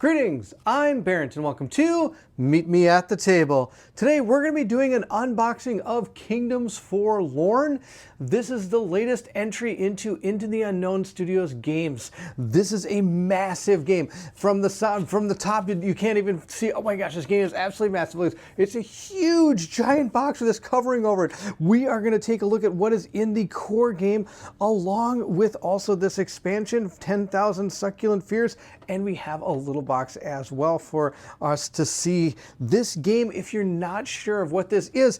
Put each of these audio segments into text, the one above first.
Greetings, I'm Barrett and welcome to Meet Me at the Table. Today we're going to be doing an unboxing of Kingdoms Forlorn. This is the latest entry into the Unknown Studios games. This is a massive game. From the top, you can't even see. Oh my gosh, this game is absolutely massive. It's a huge, giant box with this covering over it. We are going to take a look at what is in the core game, along with also this expansion, 10,000 Succulent Fears, and we have a little box as well for us to see this game. If you're not sure of what this is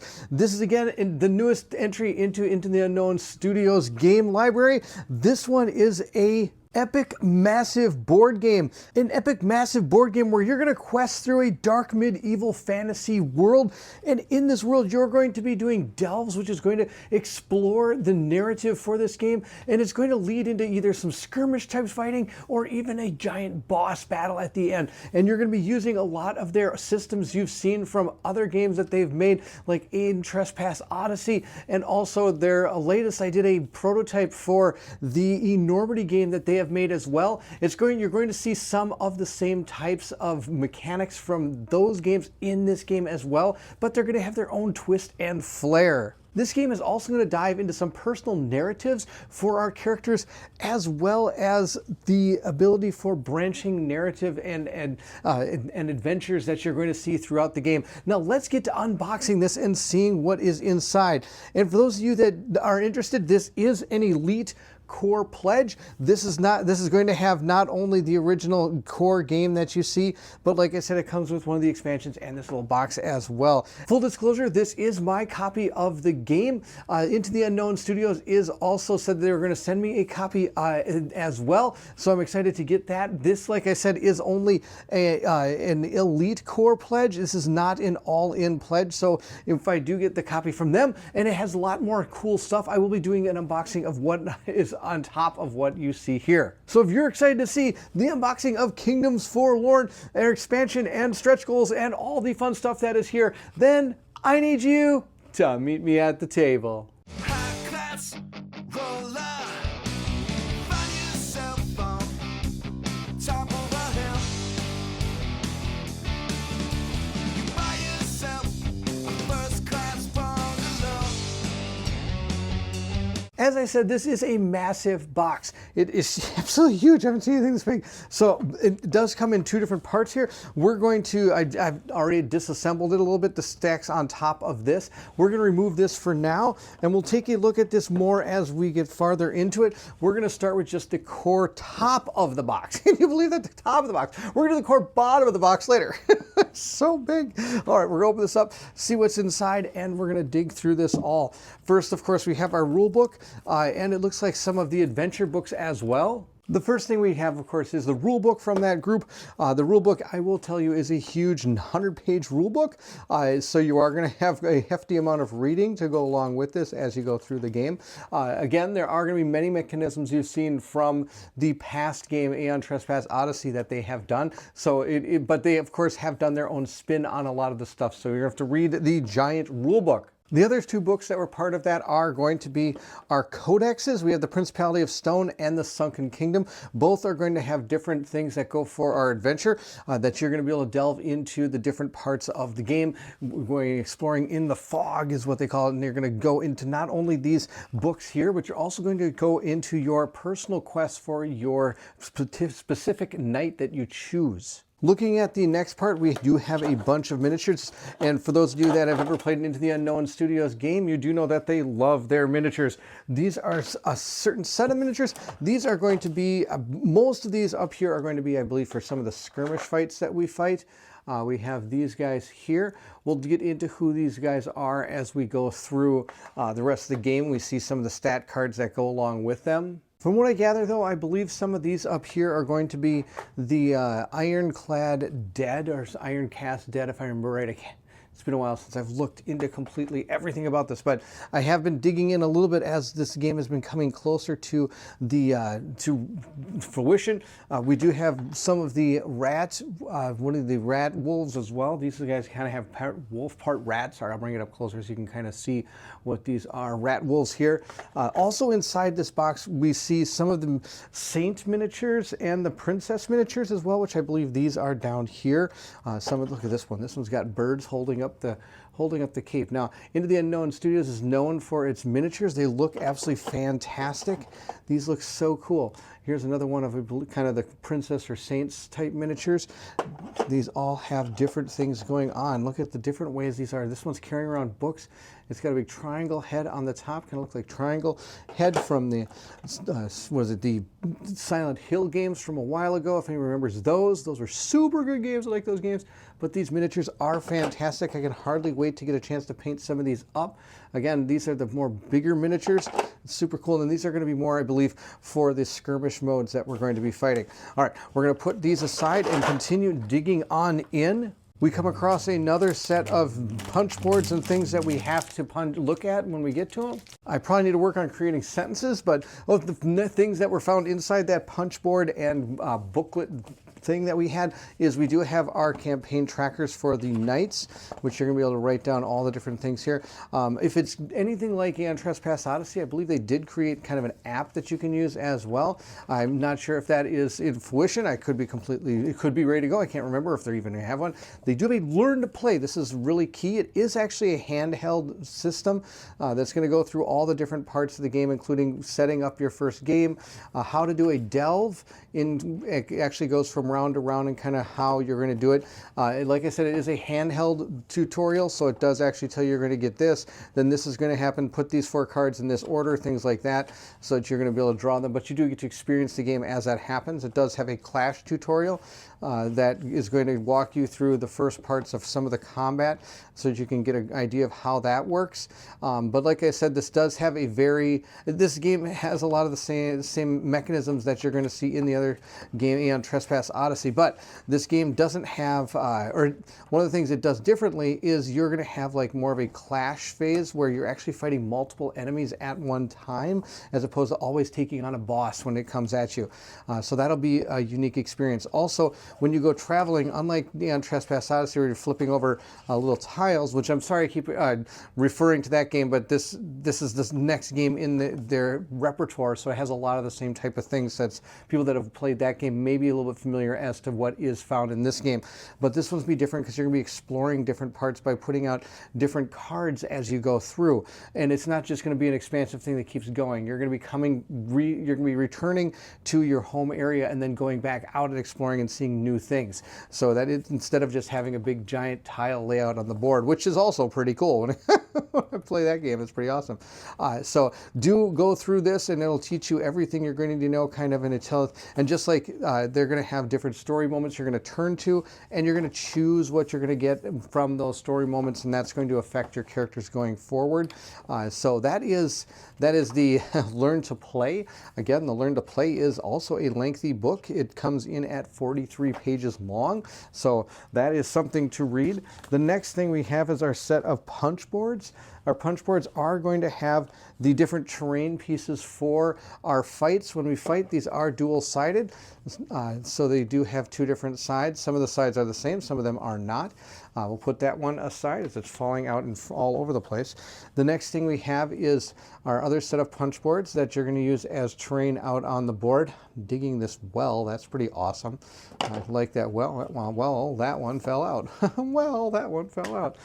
again the newest entry into the Unknown Studios game library. This one is a epic massive board game. An epic massive board game where you're going to quest through a dark medieval fantasy world, and in this world you're going to be doing delves, which is going to explore the narrative for this game, and it's going to lead into either some skirmish type fighting or even a giant boss battle at the end. And you're going to be using a lot of their systems you've seen from other games that they've made, like Alien Trespass Odyssey, and also their latest, I did a prototype for the eNormity game that they have made as well. You're going to see some of the same types of mechanics from those games in this game as well, but they're going to have their own twist and flair. This game is also going to dive into some personal narratives for our characters, as well as the ability for branching narrative and adventures that you're going to see throughout the game. Now let's get to unboxing this and seeing what is inside. And for those of you that are interested, this is an Elite core pledge. This is going to have not only the original core game that you see, but like I said, it comes with one of the expansions and this little box as well. Full disclosure, this is my copy of the game. Into the Unknown Studios is also said they were going to send me a copy as well, so I'm excited to get that. This, like I said, is only an Elite core pledge. This is not an all-in pledge, so if I do get the copy from them, and it has a lot more cool stuff, I will be doing an unboxing of what is on top of what you see here. So if you're excited to see the unboxing of Kingdoms Forlorn, their expansion and stretch goals and all the fun stuff that is here, then I need you to meet me at the table. As I said, this is a massive box. It is absolutely huge. I haven't seen anything this big. So it does come in two different parts here. We're going to, I've already disassembled it a little bit, the stacks on top of this. We're going to remove this for now, and we'll take a look at this more as we get farther into it. We're going to start with just the core top of the box. Can you believe that? The top of the box. We're going to do the core bottom of the box later. It's so big. All right, we're going to open this up, see what's inside, and we're going to dig through this all. First, of course, we have our rule book. And it looks like some of the adventure books as well. The first thing we have, of course, is the rule book from that group. The rule book, I will tell you, is a huge 100-page rule book. So you are going to have a hefty amount of reading to go along with this as you go through the game. Again, there are going to be many mechanisms you've seen from the past game, Alien Trespass Odyssey, that they have done. So, but they, of course, have done their own spin on a lot of the stuff. So you're going to have to read the giant rule book. The other two books that were part of that are going to be our codexes. We have the Principality of Stone and the Sunken Kingdom. Both are going to have different things that go for our adventure, that you're going to be able to delve into the different parts of the game. We're going exploring in the fog is what they call it, and you're going to go into not only these books here, but you're also going to go into your personal quest for your specific knight that you choose. Looking at the next part, we do have a bunch of miniatures, and for those of you that have ever played Into the Unknown Studios game, you do know that they love their miniatures. These are a certain set of miniatures. These are going to be, most of these up here are going to be, I believe, for some of the skirmish fights that we fight. We have these guys here. We'll get into who these guys are as we go through the rest of the game. We see some of the stat cards that go along with them. From what I gather, though, I believe some of these up here are going to be the Ironclad Dead, or Iron Cast Dead, if I remember right. It's been a while since I've looked into completely everything about this, but I have been digging in a little bit as this game has been coming closer to the to fruition. We do have some of the rat, one of the rat wolves as well. These guys kind of have part wolf, part rat. Sorry, I'll bring it up closer so you can kind of see what these are. Rat wolves here. Also inside this box, we see some of the saint miniatures and the princess miniatures as well, which I believe these are down here. Look at this one. This one's got birds holding up the cape. Now, Into the Unknown Studios is known for its miniatures. They look absolutely fantastic. These look so cool. Here's another one of kind of the princess or saints type miniatures. These all have different things going on. Look at the different ways these are. This one's carrying around books. It's got a big triangle head on the top, kind of looks like triangle head from the, the Silent Hill games from a while ago, if anyone remembers those. Those were super good games. I like those games. But these miniatures are fantastic. I can hardly wait to get a chance to paint some of these up. Again, these are the more bigger miniatures. It's super cool. And these are going to be more, I believe, for the skirmish modes that we're going to be fighting. All right, we're going to put these aside and continue digging on in. We come across another set of punch boards and things that we have to look at when we get to them. I probably need to work on creating sentences, but the things that were found inside that punch board and booklet thing that we had is we do have our campaign trackers for the knights, which you're going to be able to write down all the different things here. If it's anything like Aeon Trespass Odyssey, I believe they did create kind of an app that you can use as well. I'm not sure if that is in fruition. It could be ready to go. I can't remember if they even have one. They do have a learn to play. This is really key. It is actually a handheld system that's going to go through all the different parts of the game, including setting up your first game, how to do a delve. It actually goes from round to round and kind of how you're going to do it. Like I said, it is a handheld tutorial, so it does actually tell you you're going to get this, then this is going to happen, put these 4 cards in this order, things like that, so that you're going to be able to draw them, but you do get to experience the game as that happens. It does have a clash tutorial that is going to walk you through the first parts of some of the combat so that you can get an idea of how that works. But like I said, this game has a lot of the same mechanisms that you're going to see in the other game, Aeon Trespass Odyssey, but this game doesn't have, or one of the things it does differently is you're going to have like more of a clash phase where you're actually fighting multiple enemies at one time, as opposed to always taking on a boss when it comes at you. So that'll be a unique experience. Also, when you go traveling, unlike Aeon Trespass Odyssey where you're flipping over little tiles, which I'm sorry I keep referring to that game, but this is this next game in their repertoire, so it has a lot of the same type of things that's people that have played that game may be a little bit familiar as to what is found in this game. But this one's be different because you're going to be exploring different parts by putting out different cards as you go through. And it's not just going to be an expansive thing that keeps going. You're going to be you're going to be returning to your home area and then going back out and exploring and seeing new things. So that instead of just having a big giant tile layout on the board, which is also pretty cool. When I play that game, it's pretty awesome. So do go through this and it'll teach you everything you're going to need to know kind of in a and just like they're going to have different story moments you're going to turn to, and you're going to choose what you're going to get from those story moments, and that's going to affect your characters going forward. So that is the Learn to Play. Again, the Learn to Play is also a lengthy book. It comes in at 43 pages long, so that is something to read. The next thing we have is our set of punch boards. Our punch boards are going to have the different terrain pieces for our fights. When we fight, these are dual-sided, so they do have 2 different sides. Some of the sides are the same, some of them are not. We'll put that one aside as it's falling out and all over the place. The next thing we have is our other set of punch boards that you're going to use as terrain out on the board. Digging this well, that's pretty awesome. I like that well, that one fell out. Well, that one fell out.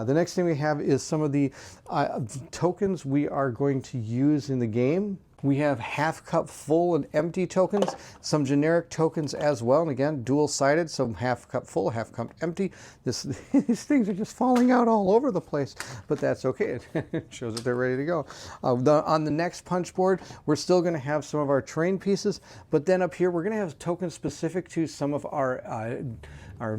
The next thing we have is some of the tokens we are going to use in the game. We have half cup full and empty tokens, some generic tokens as well, and again, dual-sided, so half cup full, half cup empty. These things are just falling out all over the place, but that's okay. It shows that they're ready to go. On the next punch board, we're still going to have some of our terrain pieces, but then up here, we're going to have tokens specific to some of our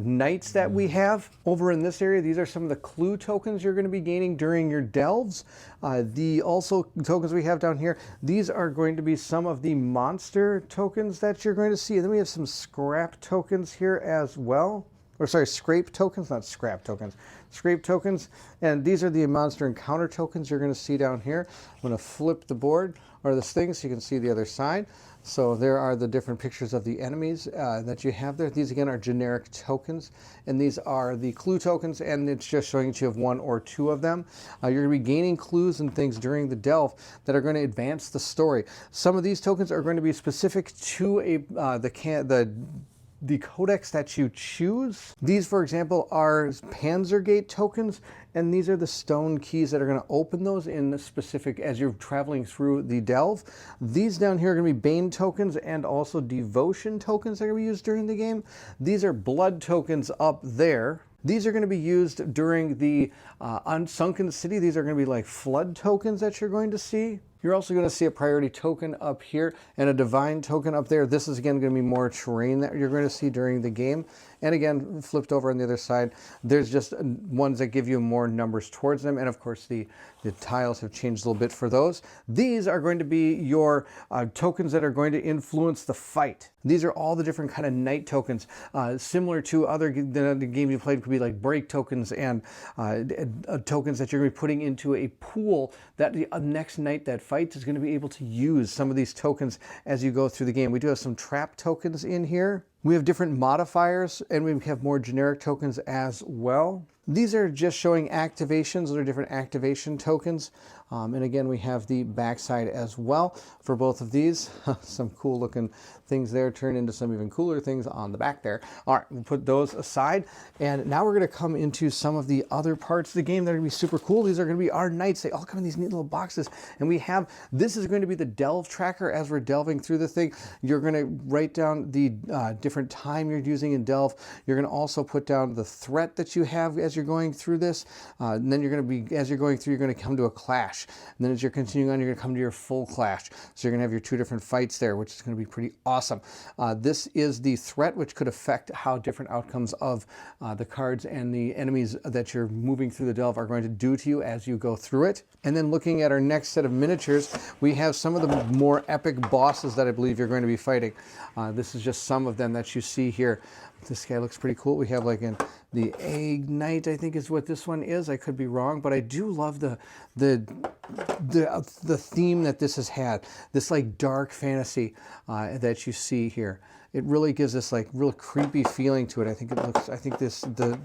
knights that we have. Over in this area, these are some of the clue tokens you're going to be gaining during your delves. The also tokens we have down here, these are going to be some of the monster tokens that you're going to see. And then we have some scrap tokens here as well. or sorry, scrape tokens, not scrap tokens, scrape tokens. And these are the monster encounter tokens you're going to see down here. I'm going to flip the board or this thing so you can see the other side. So there are the different pictures of the enemies that you have there. These again are generic tokens, and these are the clue tokens, and it's just showing that you have one or two of them. You're going to be gaining clues and things during the delve that are going to advance the story. Some of these tokens are going to be specific to the codex that you choose. These, for example, are Panzergate tokens, and these are the stone keys that are going to open those in specific as you're traveling through the delve. These down here are going to be Bane tokens and also Devotion tokens that are going to be used during the game. These are blood tokens up there. These are going to be used during the Unsunken City. These are going to be like flood tokens that you're going to see. You're also going to see a priority token up here and a divine token up there. This is again going to be more terrain that you're going to see during the game. And again, flipped over on the other side, there's just ones that give you more numbers towards them. And of course, the tiles have changed a little bit for those. These are going to be your tokens that are going to influence the fight. These are all the different kind of knight tokens, similar to other the game you played could be like break tokens and tokens that you're going to be putting into a pool that the next knight that fights is going to be able to use some of these tokens as you go through the game. We do have some trap tokens in here. We have different modifiers, and we have more generic tokens as well. These are just showing activations. Those are different activation tokens. And again, we have the backside as well for both of these. Some cool looking things there turn into some even cooler things on the back there. All right, we'll put those aside. And now we're going to come into some of the other parts of the game that are going to be super cool. These are going to be our knights. They all come in these neat little boxes. And we have, this is going to be the delve tracker as we're delving through the thing. You're going to write down the different time you're using in delve. You're going to also put down the threat that you have as you're going through this. And then you're going to be, as you're going through, you're going to come to a clash. And then as you're continuing on, you're going to come to your full clash. So you're going to have your two different fights there, which is going to be pretty awesome. This is the threat, which could affect how different outcomes of the cards and the enemies that you're moving through the delve are going to do to you as you go through it. And then looking at our next set of miniatures, we have some of the more epic bosses that I believe you're going to be fighting. This is just some of them that you see here. This guy looks pretty cool. We have like the Egg Knight, I think is what this one is. I could be wrong, but I do love the theme that this has had. This like dark fantasy that you see here. It really gives this like real creepy feeling to it. I think it looks. I think this the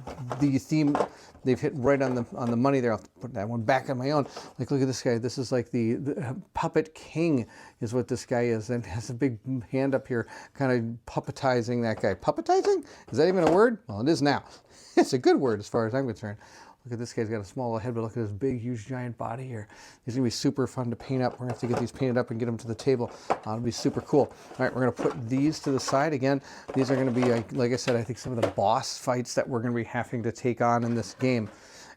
theme they've hit right on the money there. I'll put that one back on my own. Like look at this guy. This is like the puppet king is what this guy is, and has a big hand up here, kind of puppetizing that guy. Puppetizing? Is that even a word? Well, it is now. It's a good word as far as I'm concerned. Look at this guy's got a small head, but look at his big, huge, giant body here. He's going to be super fun to paint up. We're going to have to get these painted up and get them to the table. It'll be super cool. All right, we're going to put these to the side. Again, these are going to be, like I said, I think some of the boss fights that we're going to be having to take on in this game.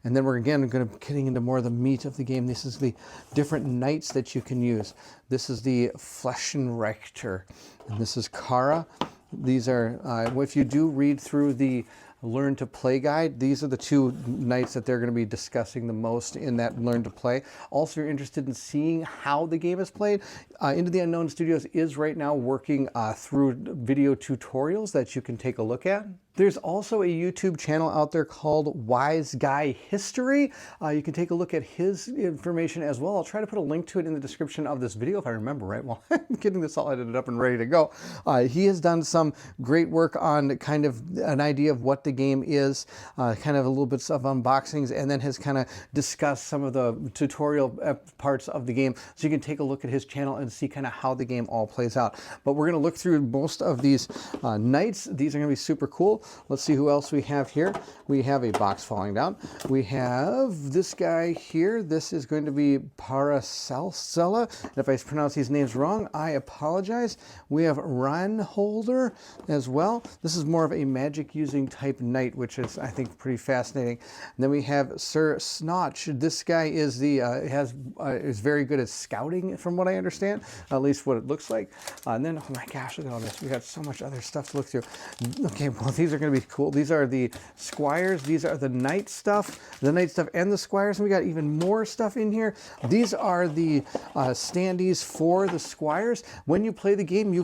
And then we're again going to be getting into more of the meat of the game. This is the different knights that you can use. This is the Fleschenrechter, and this is Kara. These are, if you do read through the Learn to Play guide, these are the two knights that they're going to be discussing the most in that Learn to Play. Also, if you're interested in seeing how the game is played, Into the Unknown Studios is right now working through video tutorials that you can take a look at. There's also a YouTube channel out there called Wise Guy History. You can take a look at his information as well. I'll try to put a link to it in the description of this video if I remember right while I'm getting this all edited up and ready to go. He has done some great work on kind of an idea of what the game is, kind of a little bit of unboxings, and then has kind of discussed some of the tutorial parts of the game. So you can take a look at his channel and see kind of how the game all plays out. But we're going to look through most of these knights. These are going to be super cool. Let's see who else we have here. We have a box falling down. We have this guy here. This is going to be Paracelsa. If I pronounce these names wrong, I apologize. We have Reinholder as well. This is more of a magic using type knight, which is, I think, pretty fascinating. And then we have Sir Snotch. This guy is the is very good at scouting, from what I understand, at least what it looks like. And then, oh my gosh, look at all this. We got so much other stuff to look through. Okay, well, these these are going to be cool. These are the squires. These are the knight stuff and the squires. And we got even more stuff in here. These are the standees for the squires. When you play the game, you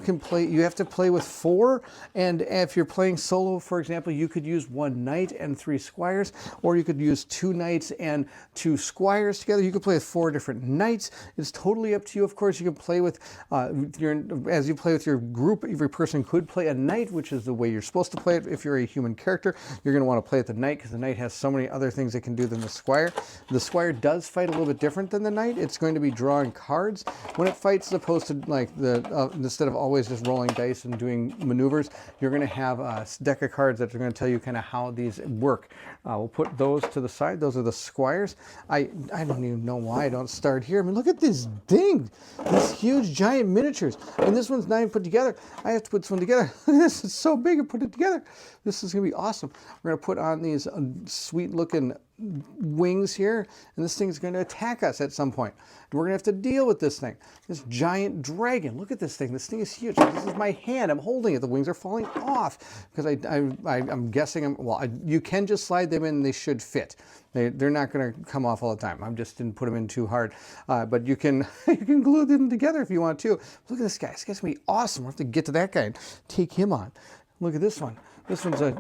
have to play with 4. And if you're playing solo, for example, you could use 1 knight and 3 squires, or you could use 2 knights and 2 squires together. You could play with 4 different knights. It's totally up to you. Of course, you can play with as you play with your group. Every person could play a knight, which is the way you're supposed to play it. If you're a human character, you're going to want to play at the knight because the knight has so many other things it can do than the squire. The squire does fight a little bit different than the knight. It's going to be drawing cards when it fights, as opposed to like instead of always just rolling dice and doing maneuvers, you're going to have a deck of cards that are going to tell you kind of how these work. We'll put those to the side. Those are the squires. I don't even know why I don't start here. I mean, look at this thing, these huge giant miniatures, and this one's not even put together. I have to put this one together. This is so big and put it together. This is going to be awesome. We're going to put on these sweet looking wings here, and this thing's going to attack us at some point. And we're going to have to deal with this thing, this giant dragon. Look at this thing. This thing is huge. This is my hand. I'm holding it. The wings are falling off because I'm guessing you can just slide them in and they should fit. They're not going to come off all the time. I just didn't put them in too hard, but you can glue them together if you want to. Look at this guy. This guy's going to be awesome. We'll have to get to that guy and take him on. Look at this one. This one's a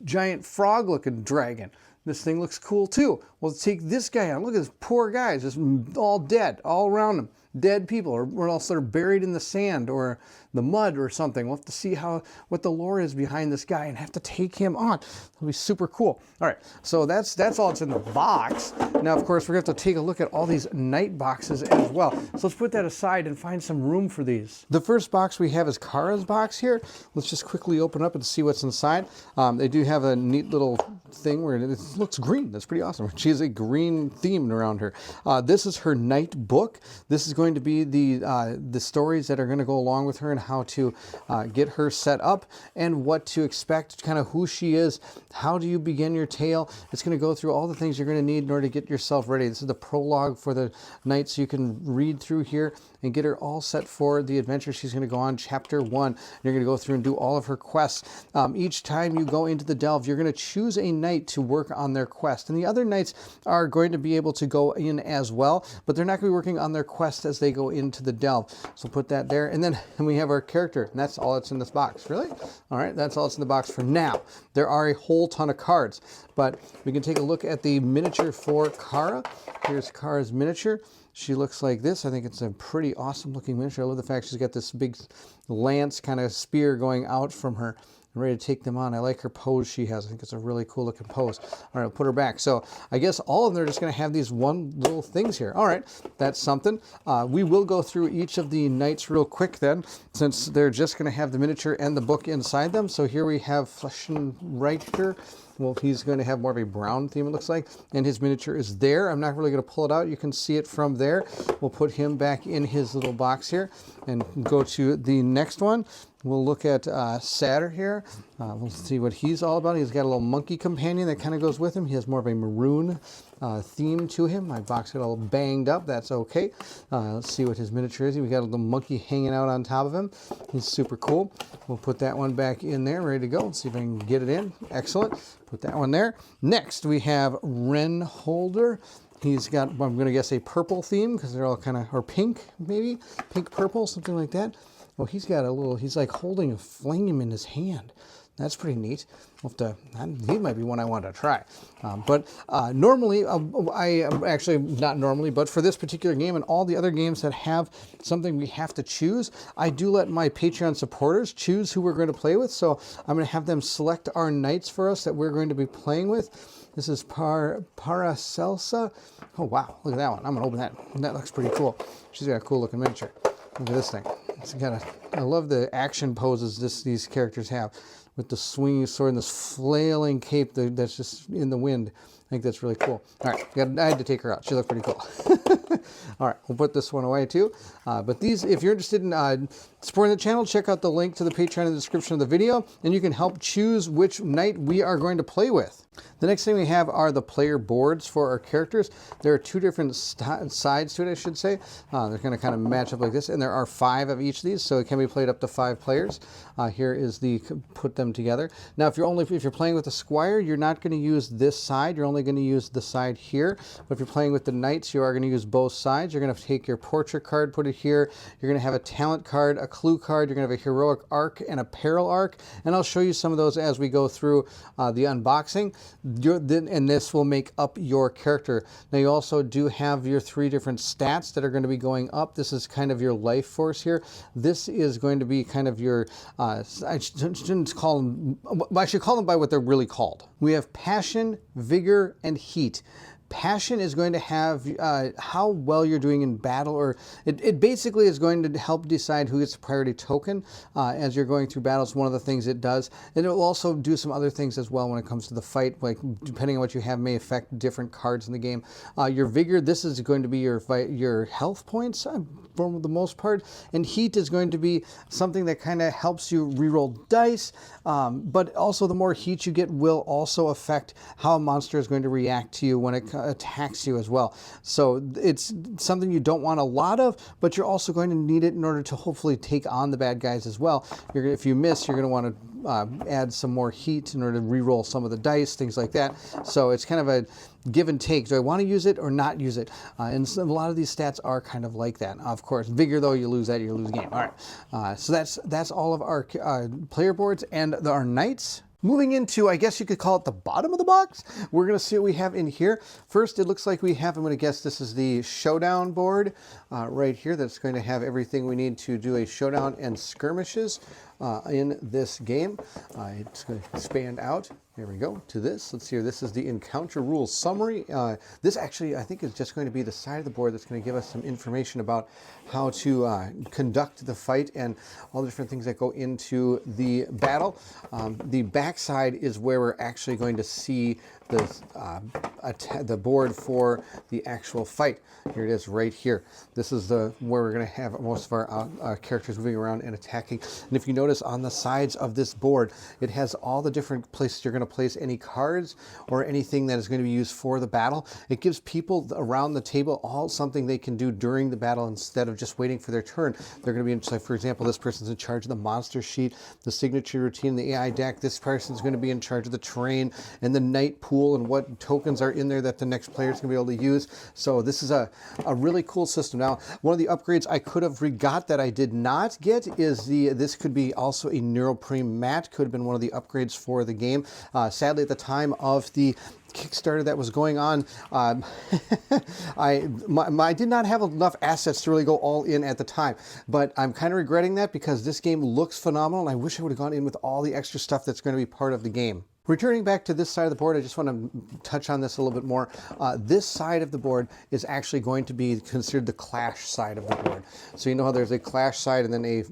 giant frog-looking dragon. This thing looks cool too. We'll take this guy on. Look at this poor guy, just all dead, all around him. Dead people, or else they're buried in the sand or the mud or something. We'll have to see what the lore is behind this guy and have to take him on. It'll be super cool. All right, so that's all that's in the box. Now, of course, we're going to have to take a look at all these knight boxes as well. So let's put that aside and find some room for these. The first box we have is Kara's box here. Let's just quickly open up and see what's inside. They do have a neat little thing where it looks green. That's pretty awesome. She has a green theme around her. This is her knight book. This is going to be the stories that are going to go along with her and how to get her set up and what to expect, kind of who she is, how do you begin your tale. It's going to go through all the things you're going to need in order to get yourself ready. This is the prologue for the knight, so you can read through here and get her all set for the adventure she's going to go on. Chapter 1, you're going to go through and do all of her quests. Each time you go into the delve, you're going to choose a knight to work on their quest, and the other knights are going to be able to go in as well, but they're not going to be working on their quest as they go into the delve. So put that there, and then we have our character, and that's all that's in this box. Really? All right, that's all that's in the box for now. There are a whole ton of cards, but we can take a look at the miniature for Kara. Here's Kara's miniature. She looks like this. I think it's a pretty awesome looking miniature. I love the fact she's got this big lance kind of spear going out from her, ready to take them on. I like her pose she has. I think it's a really cool looking pose. All right, I'll put her back. So I guess all of them are just going to have these one little things here. All right, that's something. We will go through each of the knights real quick then, since they're just going to have the miniature and the book inside them. So here we have Fleschenreiter. Well, he's going to have more of a brown theme, it looks like, and his miniature is there. I'm not really going to pull it out. You can see it from there. We'll put him back in his little box here and go to the next one. We'll look at Satyr here. We'll see what he's all about. He's got a little monkey companion that kind of goes with him. He has more of a maroon theme to him. My box got all banged up. That's okay. Let's see what his miniature is. We got a little monkey hanging out on top of him. He's super cool. We'll put that one back in there, ready to go. Let's see if I can get it in. Excellent. Put that one there. Next, we have Renholder. He's got, I'm going to guess, a purple theme because they're all kind of, or pink maybe, pink purple, something like that. Oh, he's got a little, he's like holding a flame in his hand. That's pretty neat. We'll have to, he might be one I want to try. But normally, actually not normally, but for this particular game and all the other games that have something we have to choose, I do let my Patreon supporters choose who we're going to play with. So I'm going to have them select our knights for us that we're going to be playing with. This is Paracelsa. Oh, wow. Look at that one. I'm going to open that. That looks pretty cool. She's got a cool looking miniature. Look at this thing. It's got I love the action poses these characters have with the swinging sword and this flailing cape that's just in the wind. think that's really cool. All right, I had to take her out. She looked pretty cool. All right, we'll put this one away too. But these, if you're interested in supporting the channel, check out the link to the Patreon in the description of the video, and you can help choose which knight we are going to play with. The next thing we have are the player boards for our characters. There are two different sides to it, I should say. They're going to kind of match up like this, and there are 5 of each of these, so it can be played up to 5 players. Here is the put them together. Now, if you're playing with a squire, you're not going to use this side. You're only going to use the side here. But if you're playing with the knights, you are going to use both sides. You're going to take your portrait card, put it here. You're going to have a talent card, a clue card. You're going to have a heroic arc and a peril arc. And I'll show you some of those as we go through the unboxing. And this will make up your character. Now, you also do have your 3 different stats that are going to be going up. This is kind of your life force here. This is going to be kind of your, I shouldn't call them, I should call them by what they're really called. We have passion, vigor, and heat. Passion is going to have how well you're doing in battle, or it basically is going to help decide who gets a priority token as you're going through battles. One of the things it does, and it will also do some other things as well when it comes to the fight, like depending on what you have may affect different cards in the game. Your vigor, this is going to be your health points for the most part, and heat is going to be something that kind of helps you reroll dice, but also the more heat you get will also affect how a monster is going to react to you when it attacks you as well. So it's something you don't want a lot of, but you're also going to need it in order to hopefully take on the bad guys as well. If you miss, you're going to want to add some more heat in order to re-roll some of the dice, things like that. So it's kind of a give and take. Do I want to use it or not use it? And so a lot of these stats are kind of like that. Of course, vigor, though, you lose that, you lose the game. All right. So that's all of our player boards and our knights. Moving into, I guess you could call it the bottom of the box, we're going to see what we have in here. First, it looks like we have, I'm going to guess this is the showdown board right here. That's going to have everything we need to do a showdown and skirmishes in this game. It's going to expand out. Here we go to this. Let's see here. This is the encounter rules summary. This actually, I think, is just going to be the side of the board that's going to give us some information about how to conduct the fight and all the different things that go into the battle. The back side is where we're actually going to see the board for the actual fight. Here it is right here. This is where we're going to have most of our characters moving around and attacking. And if you notice on the sides of this board, it has all the different places you're going to place any cards or anything that is going to be used for the battle. It gives people around the table all something they can do during the battle instead of just waiting for their turn. They're going to be, like, for example, this person's in charge of the monster sheet, the signature routine, the AI deck. This person's going to be in charge of the terrain and the knight pool and what tokens are in there that the next player is going to be able to use. So this is a really cool system. Now, one of the upgrades I could have got that I did not get is this could be also a neoprene mat. Could have been one of the upgrades for the game. Sadly, at the time of the Kickstarter that was going on, I did not have enough assets to really go all in at the time, but I'm kind of regretting that because this game looks phenomenal and I wish I would have gone in with all the extra stuff that's going to be part of the game. Returning back to this side of the board, I just want to touch on this a little bit more. This side of the board is actually going to be considered the clash side of the board. So you know how there's a clash side and then a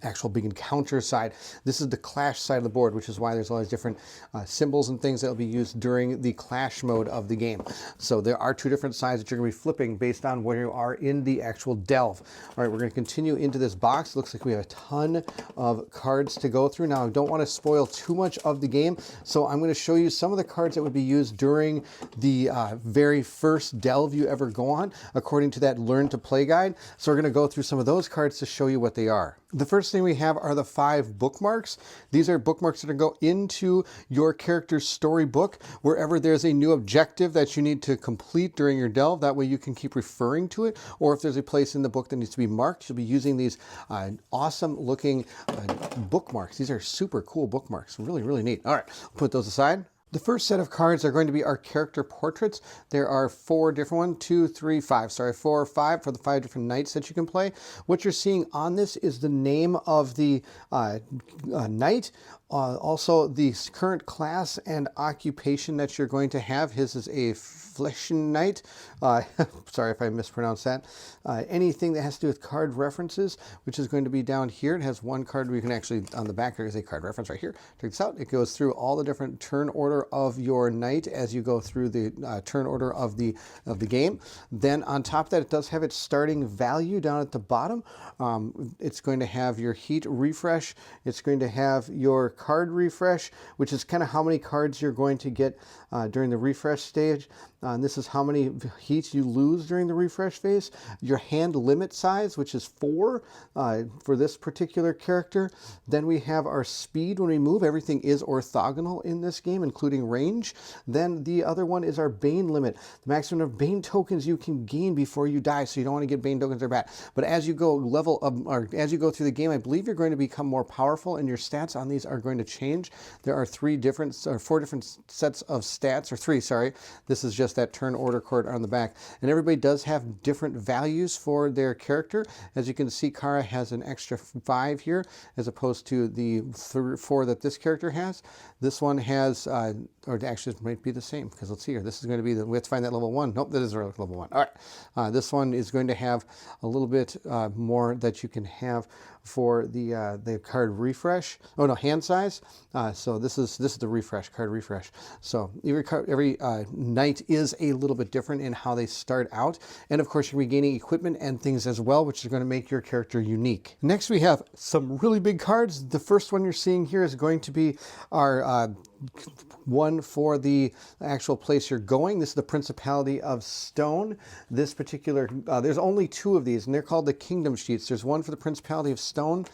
actual big encounter side. This is the clash side of the board, which is why there's all these different symbols and things that will be used during the clash mode of the game. So there are 2 different sides that you're going to be flipping based on where you are in the actual delve. All right, we're going to continue into this box. It looks like we have a ton of cards to go through. Now, I don't want to spoil too much of the game, so I'm going to show you some of the cards that would be used during the very first delve you ever go on, according to that Learn to Play guide. So we're going to go through some of those cards to show you what they are. The first thing we have are the 5 bookmarks. These are bookmarks that go into your character's storybook wherever there's a new objective that you need to complete during your delve. That way you can keep referring to it, or if there's a place in the book that needs to be marked, you'll be using these awesome looking bookmarks. These are super cool bookmarks. Really, really neat. All right, put those aside. The first set of cards are going to be our character portraits. There are 4 different 4 or 5 for the 5 different knights that you can play. What you're seeing on this is the name of the knight. Also, the current class and occupation that you're going to have, his is a Flesh Knight. Sorry if I mispronounced that. Anything that has to do with card references, which is going to be down here. It has one card where you can actually, on the back, there is a card reference right here. Check this out. It goes through all the different turn order of your knight as you go through the turn order of the game. Then on top of that, it does have its starting value down at the bottom. It's going to have your heat refresh. It's going to have your card refresh, which is kind of how many cards you're going to get during the refresh stage. And this is how many heats you lose during the refresh phase. Your hand limit size, which is 4 for this particular character. Then we have our speed when we move. Everything is orthogonal in this game, including range. Then the other one is our Bane limit. The maximum of Bane tokens you can gain before you die, so you don't want to get Bane tokens, they're bad. But as you go level up, or as you go through the game, I believe you're going to become more powerful, and your stats on these are going to change. There are 4 different sets of stats, or 3, sorry. This is just that turn order card on the back. And everybody does have different values for their character. As you can see, Kara has an extra 5 here, as opposed to the 4 that this character has. This one has, or actually it might be the same, because let's see here. This is going to be, we have to find that level 1. Nope, that is level 1. All right. This one is going to have a little bit more that you can have for the card refresh. Oh no, hand size. So this is the refresh, card refresh. So every knight is a little bit different in how they start out, and of course you're regaining equipment and things as well, which is going to make your character unique. Next we have some really big cards. The first one you're seeing here is going to be our one for the actual place you're going. This is the Principality of Stone. This particular, there's only 2 of these, and they're called the Kingdom Sheets. There's one for the Principality of Stone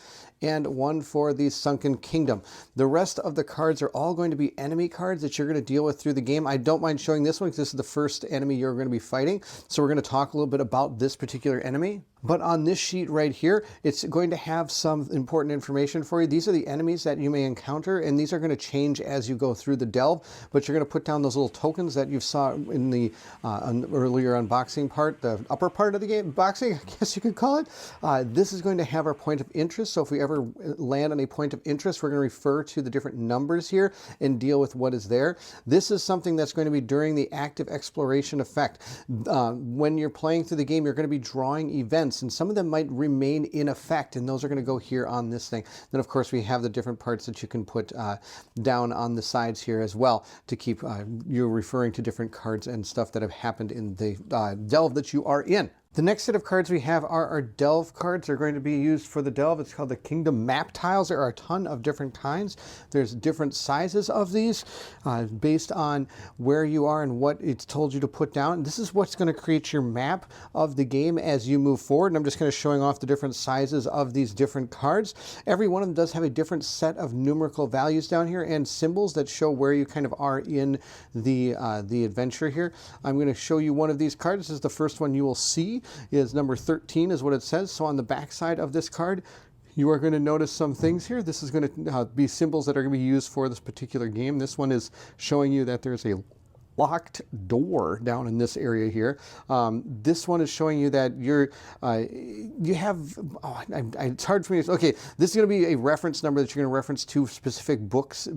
and one for the Sunken Kingdom. The rest of the cards are all going to be enemy cards that you're going to deal with through the game. I don't mind showing this one because this is the first enemy you're going to be fighting. So we're going to talk a little bit about this particular enemy. But on this sheet right here, it's going to have some important information for you. These are the enemies that you may encounter, and these are going to change as you go through the delve. But you're going to put down those little tokens that you saw in the earlier unboxing part, the upper part of the game, boxing, I guess you could call it. This is going to have our point of interest. So if we ever land on a point of interest, we're going to refer to the different numbers here and deal with what is there. This is something that's going to be during the active exploration effect. When you're playing through the game, you're going to be drawing events, and some of them might remain in effect, and those are going to go here on this thing. Then of course we have the different parts that you can put down on the sides here as well to keep you referring to different cards and stuff that have happened in the delve that you are in. The next set of cards we have are our delve cards. They're going to be used for the delve. It's called the Kingdom Map Tiles. There are a ton of different kinds. There's different sizes of these based on where you are and what it's told you to put down. This is what's going to create your map of the game as you move forward. And I'm just kind of showing off the different sizes of these different cards. Every one of them does have a different set of numerical values down here and symbols that show where you kind of are in the adventure here. I'm going to show you one of these cards. This is the first one you will see. Is number 13 is what it says. So on the back side of this card, you are going to notice some things here. This is going to be symbols that are going to be used for this particular game. This one is showing you that there's a locked door down in this area here. This one is showing you that you have, it's hard for me to, okay, this is going to be a reference number that you're going to reference to specific books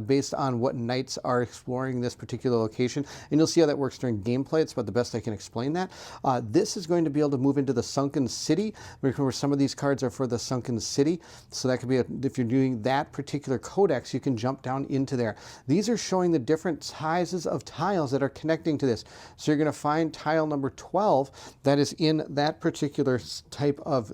based on what knights are exploring this particular location. And you'll see how that works during gameplay. It's about the best I can explain that. This is going to be able to move into the Sunken City. Remember, some of these cards are for the Sunken City. So that could be, if you're doing that particular codex, you can jump down into there. These are showing the different sizes of tiles that are connecting to this. So you're going to find tile number 12 that is in that particular type of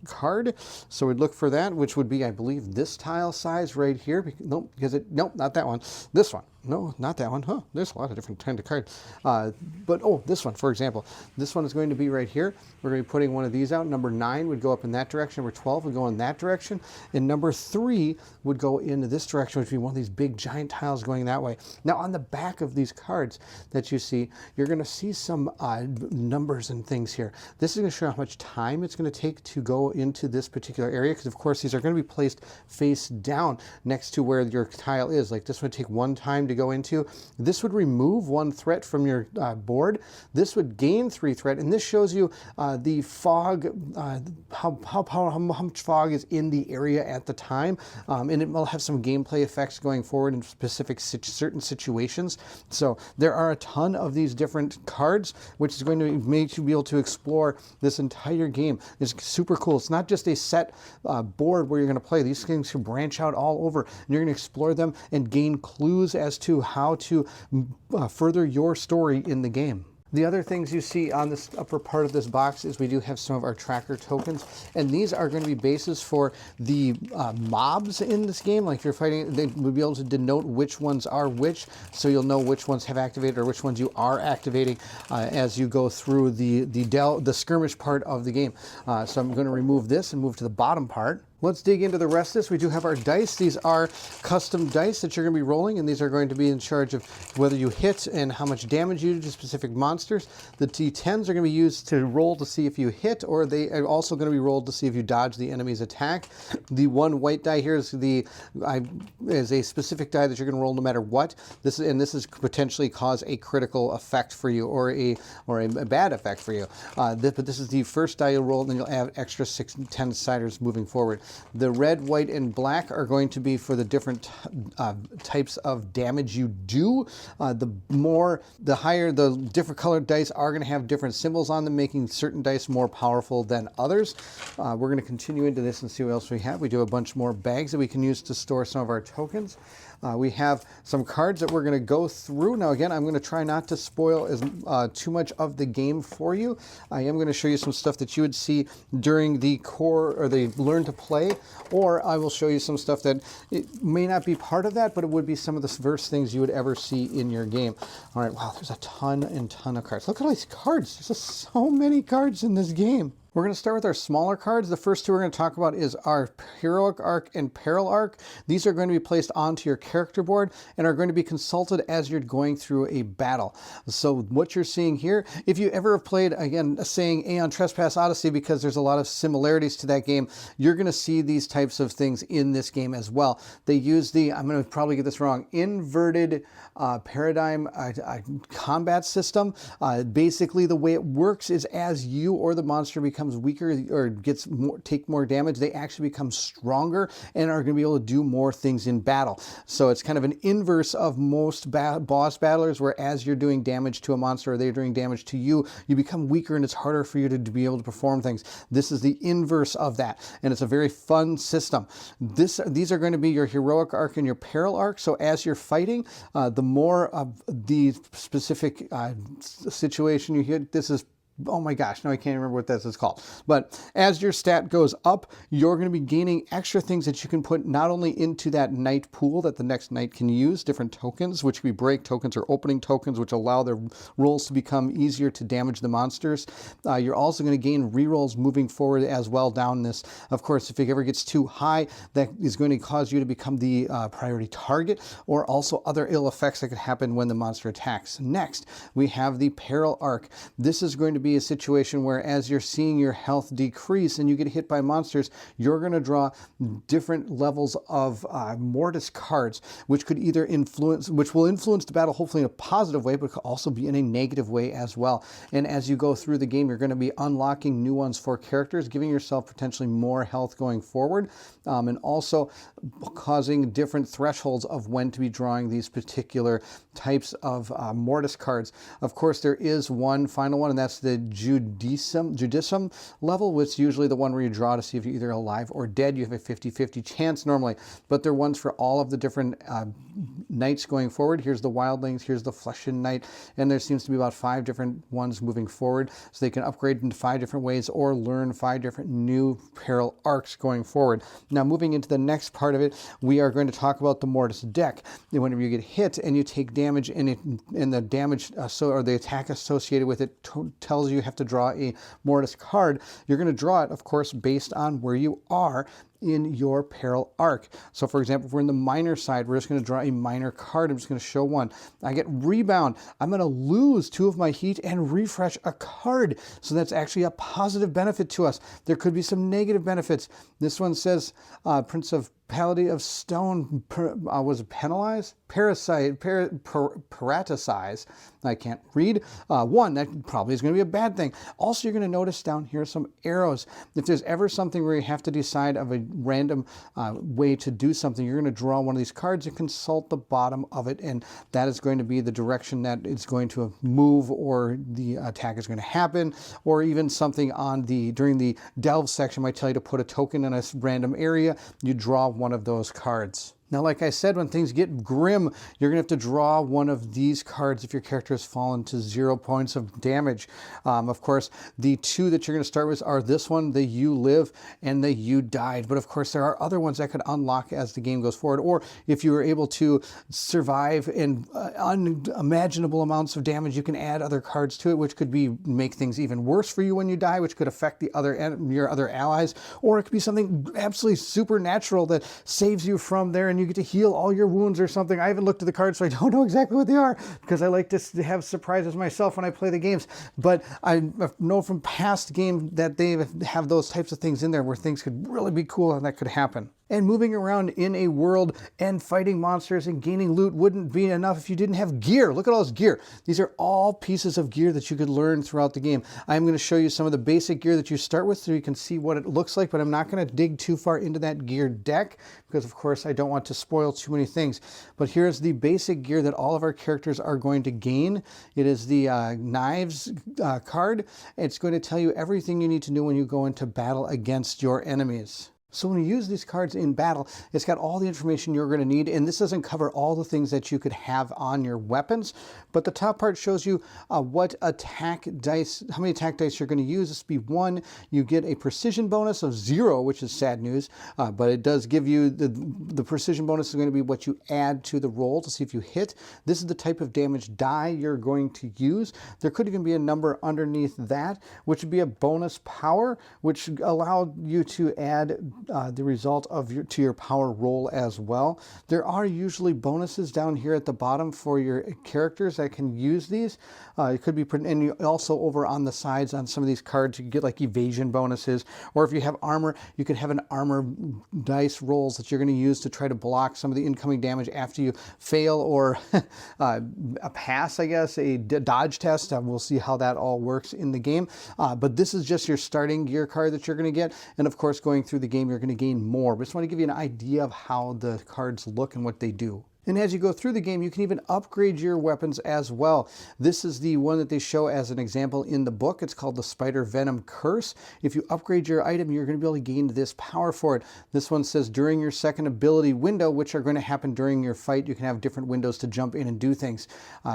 card. So we'd look for that, which would be, I believe, this tile size right here. Nope, nope, not that one. This one. No, not that one. Huh, there's a lot of different kinds of cards. But, oh, this one, for example. This one is going to be right here. We're going to be putting one of these out. Number 9 would go up in that direction. Number 12 would go in that direction. And number 3 would go into this direction, which would be one of these big giant tiles going that way. Now, on the back of these cards that you see, you're going to see some numbers and things here. This is going to show how much time it's going to take to go into this particular area, because, of course, these are going to be placed face down next to where your tile is. Like this would take 1 time time to go into. This would remove 1 threat from your board. This would gain 3 threat, and this shows you the fog, how much fog is in the area at the time, and it will have some gameplay effects going forward in specific certain situations. So there are a ton of these different cards, which is going to make you be able to explore this entire game. It's super cool. It's not just a set board where you're going to play. These things can branch out all over, and you're going to explore them and gain clues as to how to further your story in the game. The other things you see on this upper part of this box is we do have some of our tracker tokens, and these are going to be bases for the mobs in this game. Like if you're fighting, they will be able to denote which ones are which, so you'll know which ones have activated or which ones you are activating as you go through the skirmish part of the game. So I'm going to remove this and move to the bottom part. Let's dig into the rest of this. We do have our dice. These are custom dice that you're going to be rolling, and these are going to be in charge of whether you hit and how much damage you do to specific monsters. The D10s are going to be used to roll to see if you hit, or they are also going to be rolled to see if you dodge the enemy's attack. The 1 white die here is a specific die that you're going to roll no matter what. This is potentially cause a critical effect for you, or a bad effect for you. But this is the first die you'll roll, and then you'll add extra 6 and 10 siders moving forward. The red, white, and black are going to be for the different types of damage you do. The higher, the different colored dice are going to have different symbols on them, making certain dice more powerful than others. We're going to continue into this and see what else we have. We do a bunch more bags that we can use to store some of our tokens. We have some cards that we're going to go through. Now again, I'm going to try not to spoil too much of the game for you. I am going to show you some stuff that you would see during the core or the learn to play, or I will show you some stuff that it may not be part of that, but it would be some of the first things you would ever see in your game. All right, wow, there's a ton of cards. Look at all these cards. There's just so many cards in this game. We're going to start with our smaller cards. The first two we're going to talk about is our Heroic Arc and Peril Arc. These are going to be placed onto your character board and are going to be consulted as you're going through a battle. So what you're seeing here, if you ever have played, again, saying Aeon Trespass Odyssey, because there's a lot of similarities to that game, you're going to see these types of things in this game as well. They use the, I'm going to probably get this wrong, inverted paradigm combat system. Basically, the way it works is as you or the monster becomes weaker or take more damage, they actually become stronger and are going to be able to do more things in battle. So it's kind of an inverse of most boss battlers, where as you're doing damage to a monster or they're doing damage to you, you become weaker and it's harder for you to be able to perform things. This is the inverse of that, and it's a very fun system. These are going to be your Heroic Arc and your Peril Arc. So as you're fighting, the more of the specific situation you hit, this is, oh my gosh, now I can't remember what this is called. But as your stat goes up, you're going to be gaining extra things that you can put not only into that knight pool that the next knight can use, different tokens, which can be break tokens or opening tokens, which allow their rolls to become easier to damage the monsters. You're also going to gain rerolls moving forward as well down this. Of course, if it ever gets too high, that is going to cause you to become the priority target, or also other ill effects that could happen when the monster attacks. Next, we have the Peril Arc. This is going to be a situation where as you're seeing your health decrease and you get hit by monsters, you're going to draw different levels of Mortis cards, which could either will influence the battle, hopefully in a positive way, but could also be in a negative way as well. And as you go through the game, you're going to be unlocking new ones for characters, giving yourself potentially more health going forward, and also causing different thresholds of when to be drawing these particular types of Mortis cards. Of course, there is one final one, and that's the Judicium level, which is usually the one where you draw to see if you're either alive or dead. You have a 50-50 chance normally, but they're ones for all of the different knights going forward. Here's the Wildlings, here's the Fleshin Knight, and there seems to be about 5 different ones moving forward, so they can upgrade into 5 different ways or learn 5 different new Peril Arcs going forward. Now, moving into the next part of it, we are going to talk about the Mortis deck. Whenever you get hit and you take damage, and the damage or the attack associated with it tells you have to draw a Mortis card, you're going to draw it, of course, based on where you are in your peril arc. So for example, if we're in the minor side, we're just going to draw a minor card. I'm just going to show one. I get rebound. I'm going to lose 2 of my heat and refresh a card. So that's actually a positive benefit to us. There could be some negative benefits. This one says Prince of Paladin of Stone was it penalized? Paraticize. I can't read. 1, that probably is going to be a bad thing. Also, you're going to notice down here some arrows. If there's ever something where you have to decide of a random way to do something, you're going to draw one of these cards and consult the bottom of it, and that is going to be the direction that it's going to move, or the attack is going to happen, or even something on during the delve section might tell you to put a token in a random area. You draw one of those cards. Now, like I said, when things get grim, you're going to have to draw one of these cards if your character has fallen to 0 points of damage. Of course, the 2 that you're going to start with are this one, the You Live, and the You Died. But of course, there are other ones that could unlock as the game goes forward. Or if you were able to survive in unimaginable amounts of damage, you can add other cards to it, which could make things even worse for you when you die, which could affect your other allies. Or it could be something absolutely supernatural that saves you from there, and you get to heal all your wounds or something. I haven't looked at the cards, so I don't know exactly what they are, because I like to have surprises myself when I play the games. But I know from past games that they have those types of things in there where things could really be cool and that could happen. And moving around in a world and fighting monsters and gaining loot wouldn't be enough if you didn't have gear. Look at all this gear. These are all pieces of gear that you could learn throughout the game. I'm going to show you some of the basic gear that you start with so you can see what it looks like, but I'm not going to dig too far into that gear deck because, of course, I don't want to spoil too many things. But here's the basic gear that all of our characters are going to gain. It is the Knives card. It's going to tell you everything you need to know when you go into battle against your enemies. So when you use these cards in battle, it's got all the information you're going to need, and this doesn't cover all the things that you could have on your weapons, but the top part shows you what attack dice, how many attack dice you're going to use. This would be 1. You get a precision bonus of 0, which is sad news, but it does give you the precision bonus is going to be what you add to the roll to see if you hit. This is the type of damage die you're going to use. There could even be a number underneath that, which would be a bonus power, which allowed you to add the result of to your power roll as well. There are usually bonuses down here at the bottom for your characters that can use these. It could be, and you also over on the sides on some of these cards, you can get like evasion bonuses, or if you have armor, you could have an armor dice rolls that you're going to use to try to block some of the incoming damage after you fail or a pass, I guess, a dodge test. We'll see how that all works in the game. But this is just your starting gear card that you're going to get, and of course, going through the game, you're going to gain more. But I just want to give you an idea of how the cards look and what they do. And as you go through the game, you can even upgrade your weapons as well. This is the one that they show as an example in the book. It's called the Spider Venom Curse. If you upgrade your item, you're going to be able to gain this power for it. This one says during your second ability window, which are going to happen during your fight, you can have different windows to jump in and do things.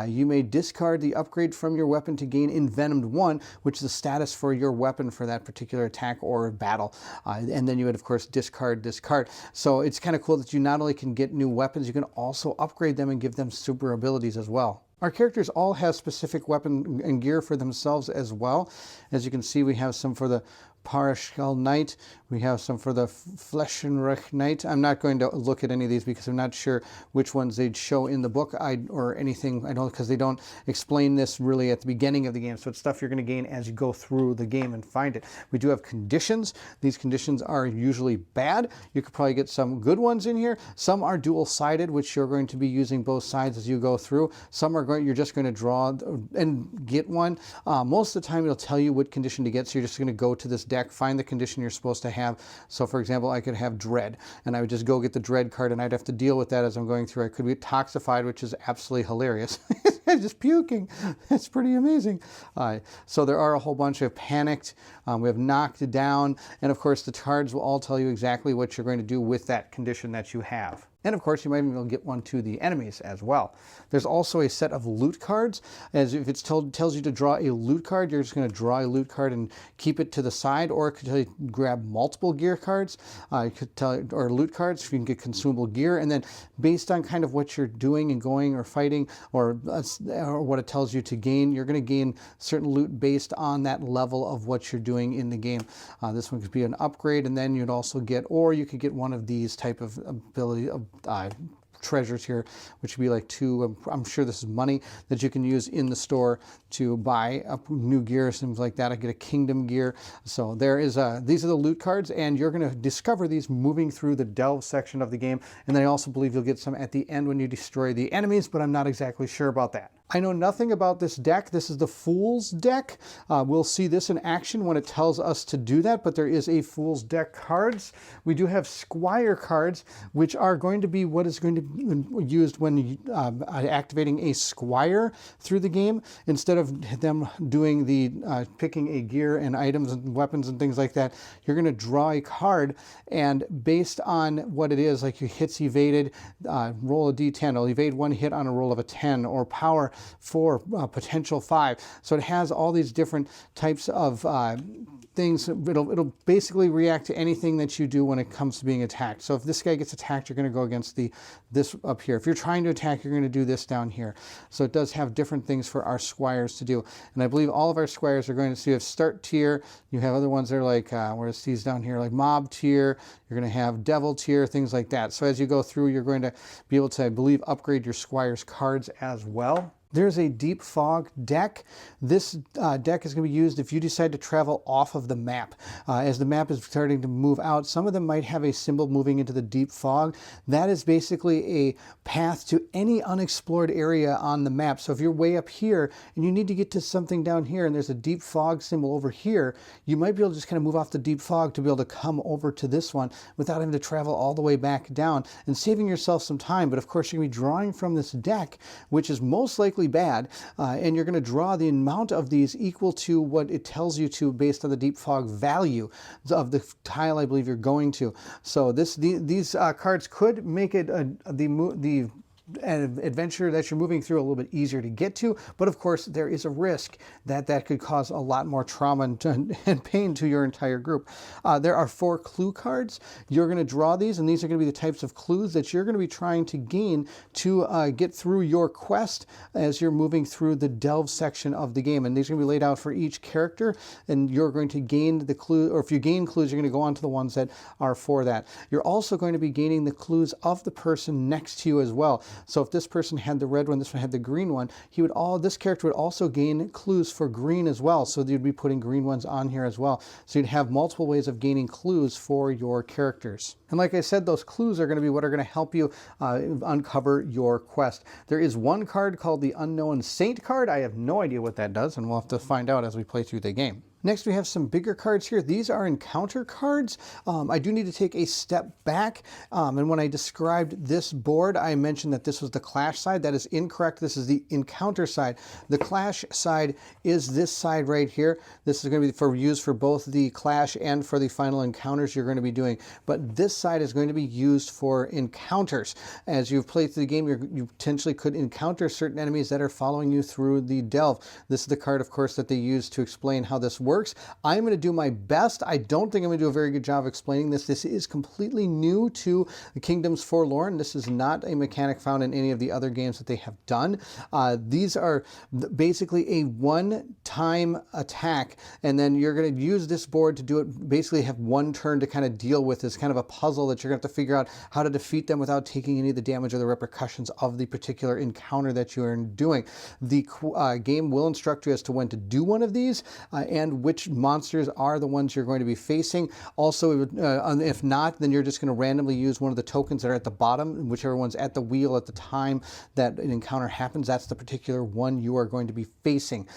You may discard the upgrade from your weapon to gain Envenomed 1, which is the status for your weapon for that particular attack or battle. And then you would, of course, discard this card. So it's kind of cool that you not only can get new weapons, you can also upgrade them and give them super abilities as well. Our characters all have specific weapon and gear for themselves as well. As you can see, we have some for the Parashkal Knight. We have some for the Fleschenreich Knight. I'm not going to look at any of these because I'm not sure which ones they'd show in the book or anything. I don't, because they don't explain this really at the beginning of the game. So it's stuff you're going to gain as you go through the game and find it. We do have conditions. These conditions are usually bad. You could probably get some good ones in here. Some are dual-sided, which you're going to be using both sides as you go through. Some are you're just going to draw and get one. Most of the time, it'll tell you what condition to get. So you're just going to go to this deck, find the condition you're supposed to have. So for example, I could have dread, and I would just go get the dread card, and I'd have to deal with that as I'm going through. I could be toxified, which is absolutely hilarious. Just puking. It's pretty amazing. So there are a whole bunch of panicked. We have knocked down, and of course the cards will all tell you exactly what you're going to do with that condition that you have. And of course, you might even be able to get one to the enemies as well. There's also a set of loot cards. As if it's tells you to draw a loot card, you're just going to draw a loot card and keep it to the side, or it could tell you to grab multiple gear cards. It could tell, or loot cards, so you can get consumable gear. And then based on kind of what you're doing and going or fighting, or what it tells you to gain, you're going to gain certain loot based on that level of what you're doing in the game. This one could be an upgrade, and then you'd also get, or you could get one of these type of ability of treasures here, which would be like two, I'm sure this is money that you can use in the store to buy up new gear, things like that. I get a kingdom gear. So there is these are the loot cards, and you're going to discover these moving through the delve section of the game. And then I also believe you'll get some at the end when you destroy the enemies, but I'm not exactly sure about that. I know nothing about this deck. This is the Fool's deck. We'll see this in action when it tells us to do that, but there is a Fool's deck cards. We do have Squire cards, which are going to be what is going to be used when activating a Squire through the game. Instead of them doing the picking a gear and items and weapons and things like that, you're going to draw a card, and based on what it is, like your hits evaded, roll a d10. It'll evade one hit on a roll of a 10, or power 4, potential 5. So it has all these different types of things. It'll basically react to anything that you do when it comes to being attacked. So if this guy gets attacked, you're going to go against this up here. If you're trying to attack, you're going to do this down here. So it does have different things for our squires to do. And I believe all of our squires are going to see a start tier. You have other ones that are like, where's these down here, like mob tier. You're going to have devil tier, things like that. So as you go through, you're going to be able to, I believe, upgrade your squires cards as well. There's a deep fog deck. This deck is going to be used if you decide to travel off of the map. As the map is starting to move out, some of them might have a symbol moving into the deep fog. That is basically a path to any unexplored area on the map. So if you're way up here and you need to get to something down here and there's a deep fog symbol over here, you might be able to just kind of move off the deep fog to be able to come over to this one without having to travel all the way back down and saving yourself some time. But of course, you're going to be drawing from this deck, which is most likely bad, and you're going to draw the amount of these equal to what it tells you to based on the deep fog value of the tile I believe you're going to. So these cards could make it the adventure that you're moving through a little bit easier to get to, but of course there is a risk that that could cause a lot more trauma and pain to your entire group. There are 4 clue cards. You're going to draw these, and these are going to be the types of clues that you're going to be trying to gain to get through your quest as you're moving through the delve section of the game. And these are going to be laid out for each character, and you're going to gain the clue, or if you gain clues, you're going to go on to the ones that are for that. You're also going to be gaining the clues of the person next to you as well. So if this person had the red one, this one had the green one, this character would also gain clues for green as well. So you'd be putting green ones on here as well. So you'd have multiple ways of gaining clues for your characters. And like I said, those clues are going to be what are going to help you uncover your quest. There is one card called the Unknown Saint card. I have no idea what that does, and we'll have to find out as we play through the game. Next, we have some bigger cards here. These are encounter cards. I do need to take a step back. And when I described this board, I mentioned that this was the clash side. That is incorrect. This is the encounter side. The clash side is this side right here. This is going to be used for both the clash and for the final encounters you're going to be doing. But this side is going to be used for encounters. As you've played through the game, you potentially could encounter certain enemies that are following you through the delve. This is the card, of course, that they use to explain how this works. I'm going to do my best. I don't think I'm going to do a very good job explaining this. This is completely new to the Kingdoms Forlorn. This is not a mechanic found in any of the other games that they have done. These are basically a one-time attack, and then you're going to use this board to do it, basically have one turn to kind of deal with. This kind of a puzzle that you're going to have to figure out how to defeat them without taking any of the damage or the repercussions of the particular encounter that you are doing. The game will instruct you as to when to do one of these and which monsters are the ones you're going to be facing. Also, if not, then you're just going to randomly use one of the tokens that are at the bottom, whichever one's at the wheel at the time that an encounter happens. That's the particular one you are going to be facing.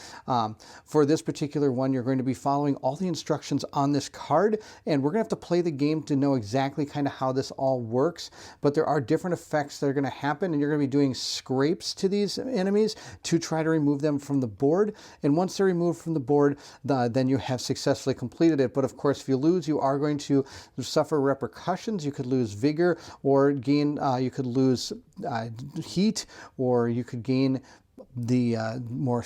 For this particular one, you're going to be following all the instructions on this card, and we're going to have to play the game to know exactly kind of how this all works. But there are different effects that are going to happen, and you're going to be doing scrapes to these enemies to try to remove them from the board. And once they're removed from the board, the then you have successfully completed it. But of course, if you lose, you are going to suffer repercussions. You could lose vigor, or gain, you could lose heat, or you could gain the more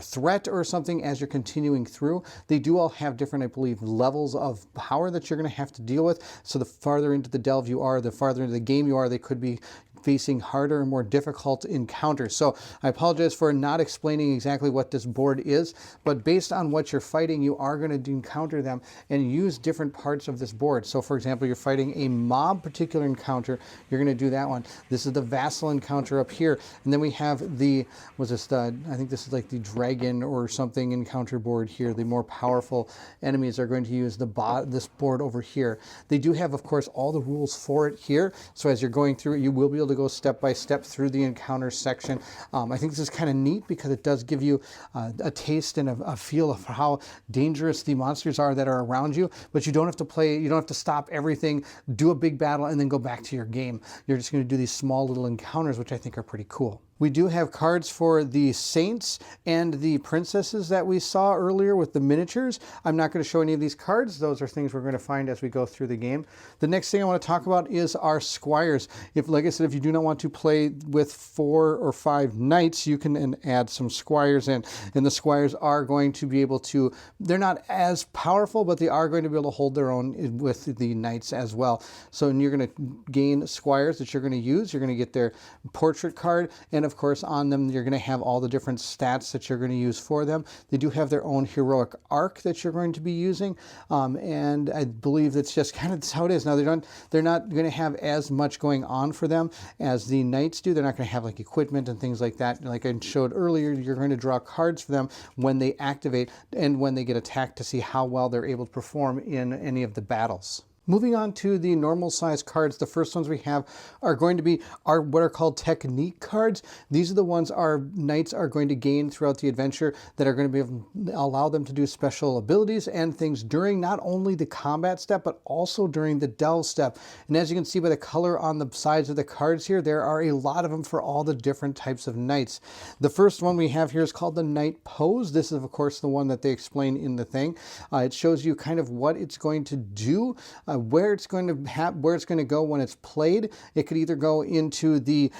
threat or something as you're continuing through. They do all have different, I believe, levels of power that you're going to have to deal with. So the farther into the delve you are, the farther into the game you are, they could be facing harder and more difficult encounters. So I apologize for not explaining exactly what this board is, but based on what you're fighting, you are going to encounter them and use different parts of this board. So for example, you're fighting a mob particular encounter, you're going to do that one. This is the vassal encounter up here. And then we have the, I think this is like the dragon or something encounter board here. The more powerful enemies are going to use this board over here. They do have, of course, all the rules for it here. So as you're going through it, you will be able to go step by step through the encounter section. I think this is kind of neat because it does give you a taste and a feel of how dangerous the monsters are that are around you, but you don't have to play, you don't have to stop everything, do a big battle, and then go back to your game. You're just going to do these small little encounters, which I think are pretty cool. We do have cards for the saints and the princesses that we saw earlier with the miniatures. I'm not going to show any of these cards. Those are things we're going to find as we go through the game. The next thing I want to talk about is our squires. If, like I said, if you do not want to play with 4 or 5 knights, you can add some squires in. And the squires are going to be able to, they're not as powerful, but they are going to be able to hold their own with the knights as well. So you're going to gain squires that you're going to use. You're going to get their portrait card, and of course on them you're going to have all the different stats that you're going to use for them. They do have their own heroic arc that you're going to be using, and I believe that's just kind of how it is. Now they're not going to have as much going on for them as the knights do. They're not going to have like equipment and things like that. Like I showed earlier, you're going to draw cards for them when they activate and when they get attacked to see how well they're able to perform in any of the battles. Moving on to the normal size cards, the first ones we have are going to be what are called technique cards. These are the ones our knights are going to gain throughout the adventure that are going to allow them to do special abilities and things during not only the combat step, but also during the delve step. And as you can see by the color on the sides of the cards here, there are a lot of them for all the different types of knights. The first one we have here is called the Knight Pose. This is, of course, the one that they explain in the thing. It shows you kind of what it's going to do, where it's going to go when it's played. It could either go into the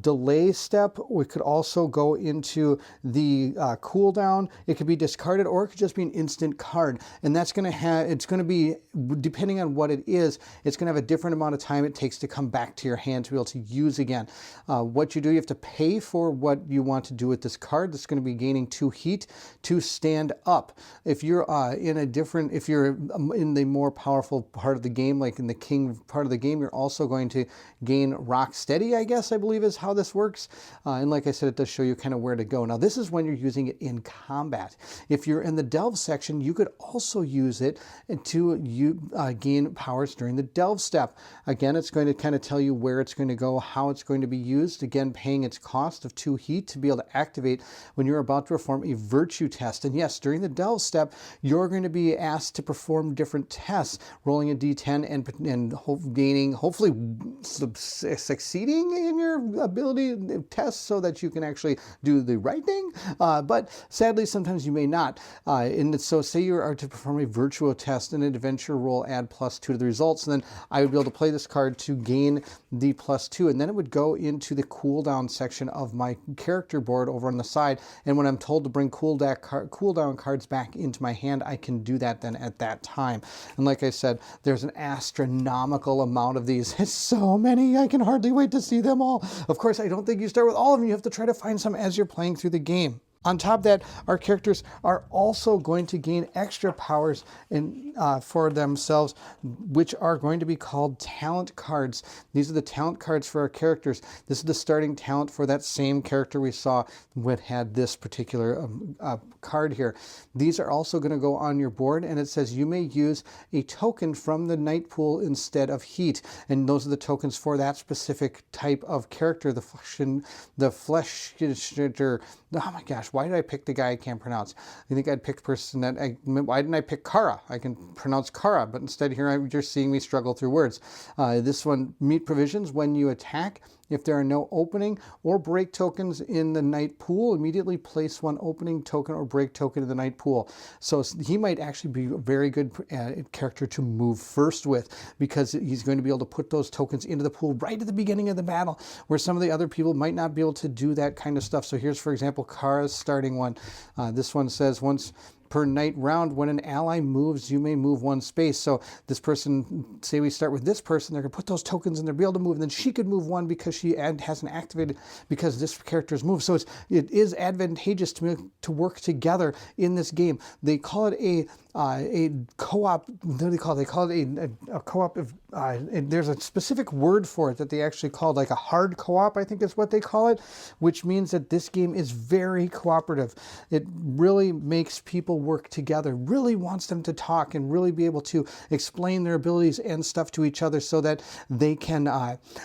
delay step, or it could also go into the cooldown. It could be discarded, or it could just be an instant card. And that's going to have, it's going to be, depending on what it is, it's going to have a different amount of time it takes to come back to your hand to be able to use again. What you do, you have to pay for what you want to do with this card. That's going to be gaining 2 heat to stand up. If you're if you're in the more powerful part of the game, like in the king part of the game, you're also going to gain rock steady, I guess, I believe is how this works. And like I said, it does show you kind of where to go. Now, this is when you're using it in combat. If you're in the delve section, you could also use it to gain powers during the delve step. Again, it's going to kind of tell you where it's going to go, how it's going to be used. Again, paying its cost of 2 heat to be able to activate when you're about to perform a virtue test. And yes, during the delve step, you're going to be asked to perform different tests, rolling a d10 and gaining, hopefully succeeding in your ability tests so that you can actually do the right thing. But sadly, sometimes you may not. And so say you are to perform a virtuo test in an adventure roll, add +2 to the results, and then I would be able to play this card to gain the +2, and then it would go into the cooldown section of my character board over on the side. And when I'm told to bring cooldown cards back into my hand, I can do that then at that time. And like I said, there's an astronomical amount of these. It's so many, I can hardly wait to see them all. Of course, I don't think you start with all of them. You have to try to find some as you're playing through the game. On top of that, our characters are also going to gain extra powers for themselves, which are going to be called talent cards. These are the talent cards for our characters. This is the starting talent for that same character we saw that had this particular card here. These are also going to go on your board, and it says you may use a token from the night pool instead of heat. And those are the tokens for that specific type of character, the flesh. Oh my gosh, why did I pick the guy I can't pronounce? I think I'd pick person that why didn't I pick Kara? I can pronounce Kara, but instead here you're seeing me struggle through words. This one, meet provisions when you attack. If there are no opening or break tokens in the night pool, immediately place one opening token or break token in the night pool. So he might actually be a very good character to move first with, because he's going to be able to put those tokens into the pool right at the beginning of the battle, where some of the other people might not be able to do that kind of stuff. So here's, for example, Kara's starting one. This one says, once per night round, when an ally moves, you may move one space. So this person, say we start with this person, they're going to put those tokens and they'll be able to move, and then she could move one because she hasn't activated because this character is moved. So it is advantageous to work together in this game. They call it a co-op. What do they call it? They call it a co-op. There's a specific word for it that they actually call like a hard co-op, I think is what they call it, which means that this game is very cooperative. It really makes people work together, really wants them to talk and really be able to explain their abilities and stuff to each other so that they can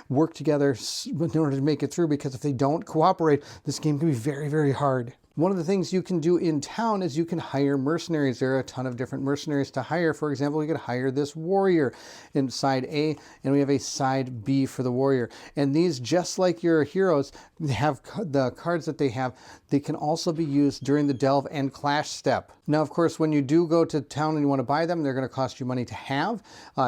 work together in order to make it through, because if they don't cooperate, this game can be very, very hard. One of the things you can do in town is you can hire mercenaries. There are a ton of different mercenaries to hire. For example, we could hire this warrior in side A, and we have a side B for the warrior. And these, just like your heroes, they have the cards that they have. They can also be used during the delve and clash step. Now, of course, when you do go to town and you want to buy them, they're going to cost you money to have.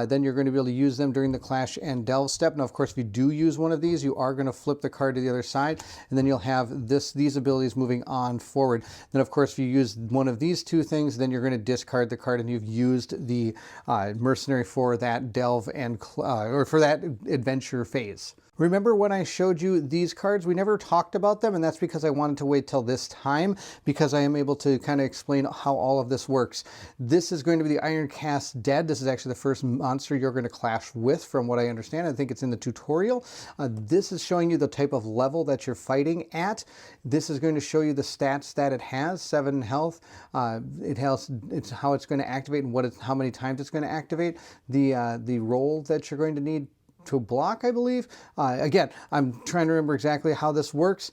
Then you're going to be able to use them during the clash and delve step. Now, of course, if you do use one of these, you are going to flip the card to the other side, and then you'll have these abilities moving on forward. Then, of course, if you use one of these two things, then you're going to discard the card, and you've used the mercenary for that delve and or for that adventure phase. Remember when I showed you these cards? We never talked about them, and that's because I wanted to wait till this time, because I am able to kind of explain how all of this works. This is going to be the Ironcast Dead. This is actually the first monster you're going to clash with, from what I understand. I think it's in the tutorial. This is showing you the type of level that you're fighting at. This is going to show you the stats that it has: 7 health. It's how it's going to activate and how many times it's going to activate. The roll that you're going to need to block, I believe. Again, I'm trying to remember exactly how this works.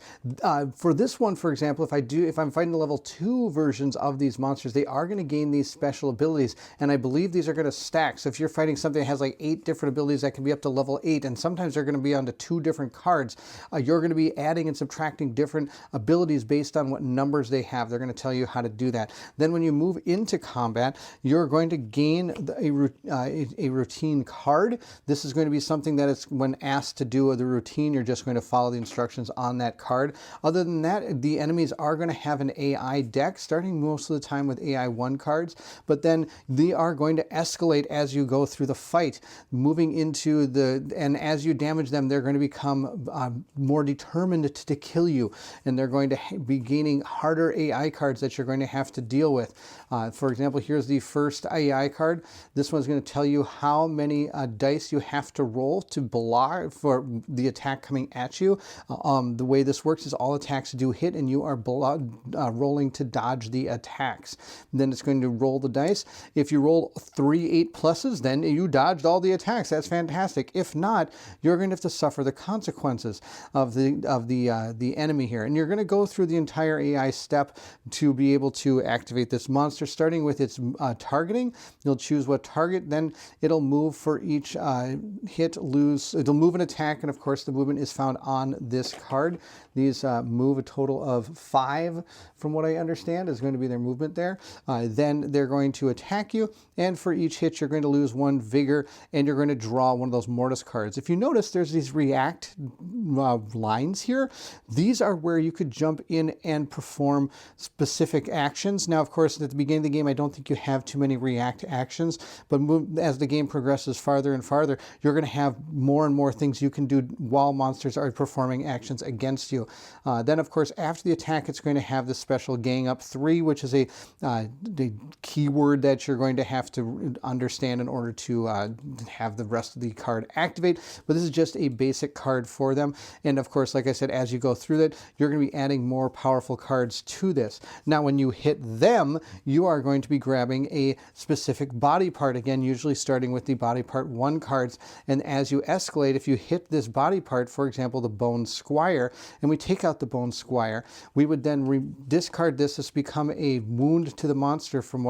For this one, for example, if I'm fighting the level 2 versions of these monsters, they are going to gain these special abilities, and I believe these are going to stack. So if you're fighting something that has like 8 different abilities, that can be up to level 8, and sometimes they're going to be onto 2 different cards. You're going to be adding and subtracting different abilities based on what numbers they have. They're going to tell you how to do that. Then when you move into combat, you're going to gain a routine card. This is going to be something that is, when asked to do the routine, you're just going to follow the instructions on that card. Other than that, the enemies are going to have an AI deck, starting most of the time with AI 1 cards, but then they are going to escalate as you go through the fight, moving into and as you damage them, they're going to become more determined to kill you, and they're going to be gaining harder AI cards that you're going to have to deal with. For example, here's the first AI card. This one's going to tell you how many dice you have to roll to block for the attack coming at you. The way this works is all attacks do hit, and you are rolling to dodge the attacks. Then it's going to roll the dice. If you roll 3 8+, then you dodged all the attacks. That's fantastic. If not, you're going to have to suffer the consequences of the enemy here. And you're going to go through the entire AI step to be able to activate this monster, starting with its targeting. You'll choose what target, then it'll move for each hit, it'll move an attack, and of course the movement is found on this card. These move a total of 5, from what I understand, is going to be their movement there. Then they're going to attack you, and for each hit you're going to lose 1 vigor, and you're going to draw one of those Mortis cards. If you notice, there's these react lines here. These are where you could jump in and perform specific actions. Now, of course, at the beginning of the game, I don't think you have too many react actions, but as the game progresses farther and farther, you're going to have more and more things you can do while monsters are performing actions against you. Then, of course, after the attack, it's going to have this special gang up 3, which is the keyword that you're going to have to understand in order to have the rest of the card activate. But this is just a basic card for them. And of course, like I said, as you go through that, you're going to be adding more powerful cards to this. Now, when you hit them, you are going to be grabbing a specific body part, again, usually starting with the body part 1 cards. And as you escalate, if you hit this body part, for example, the Bone Squire, and we take out the Bone Squire, we would then discard this. This become a wound to the monster from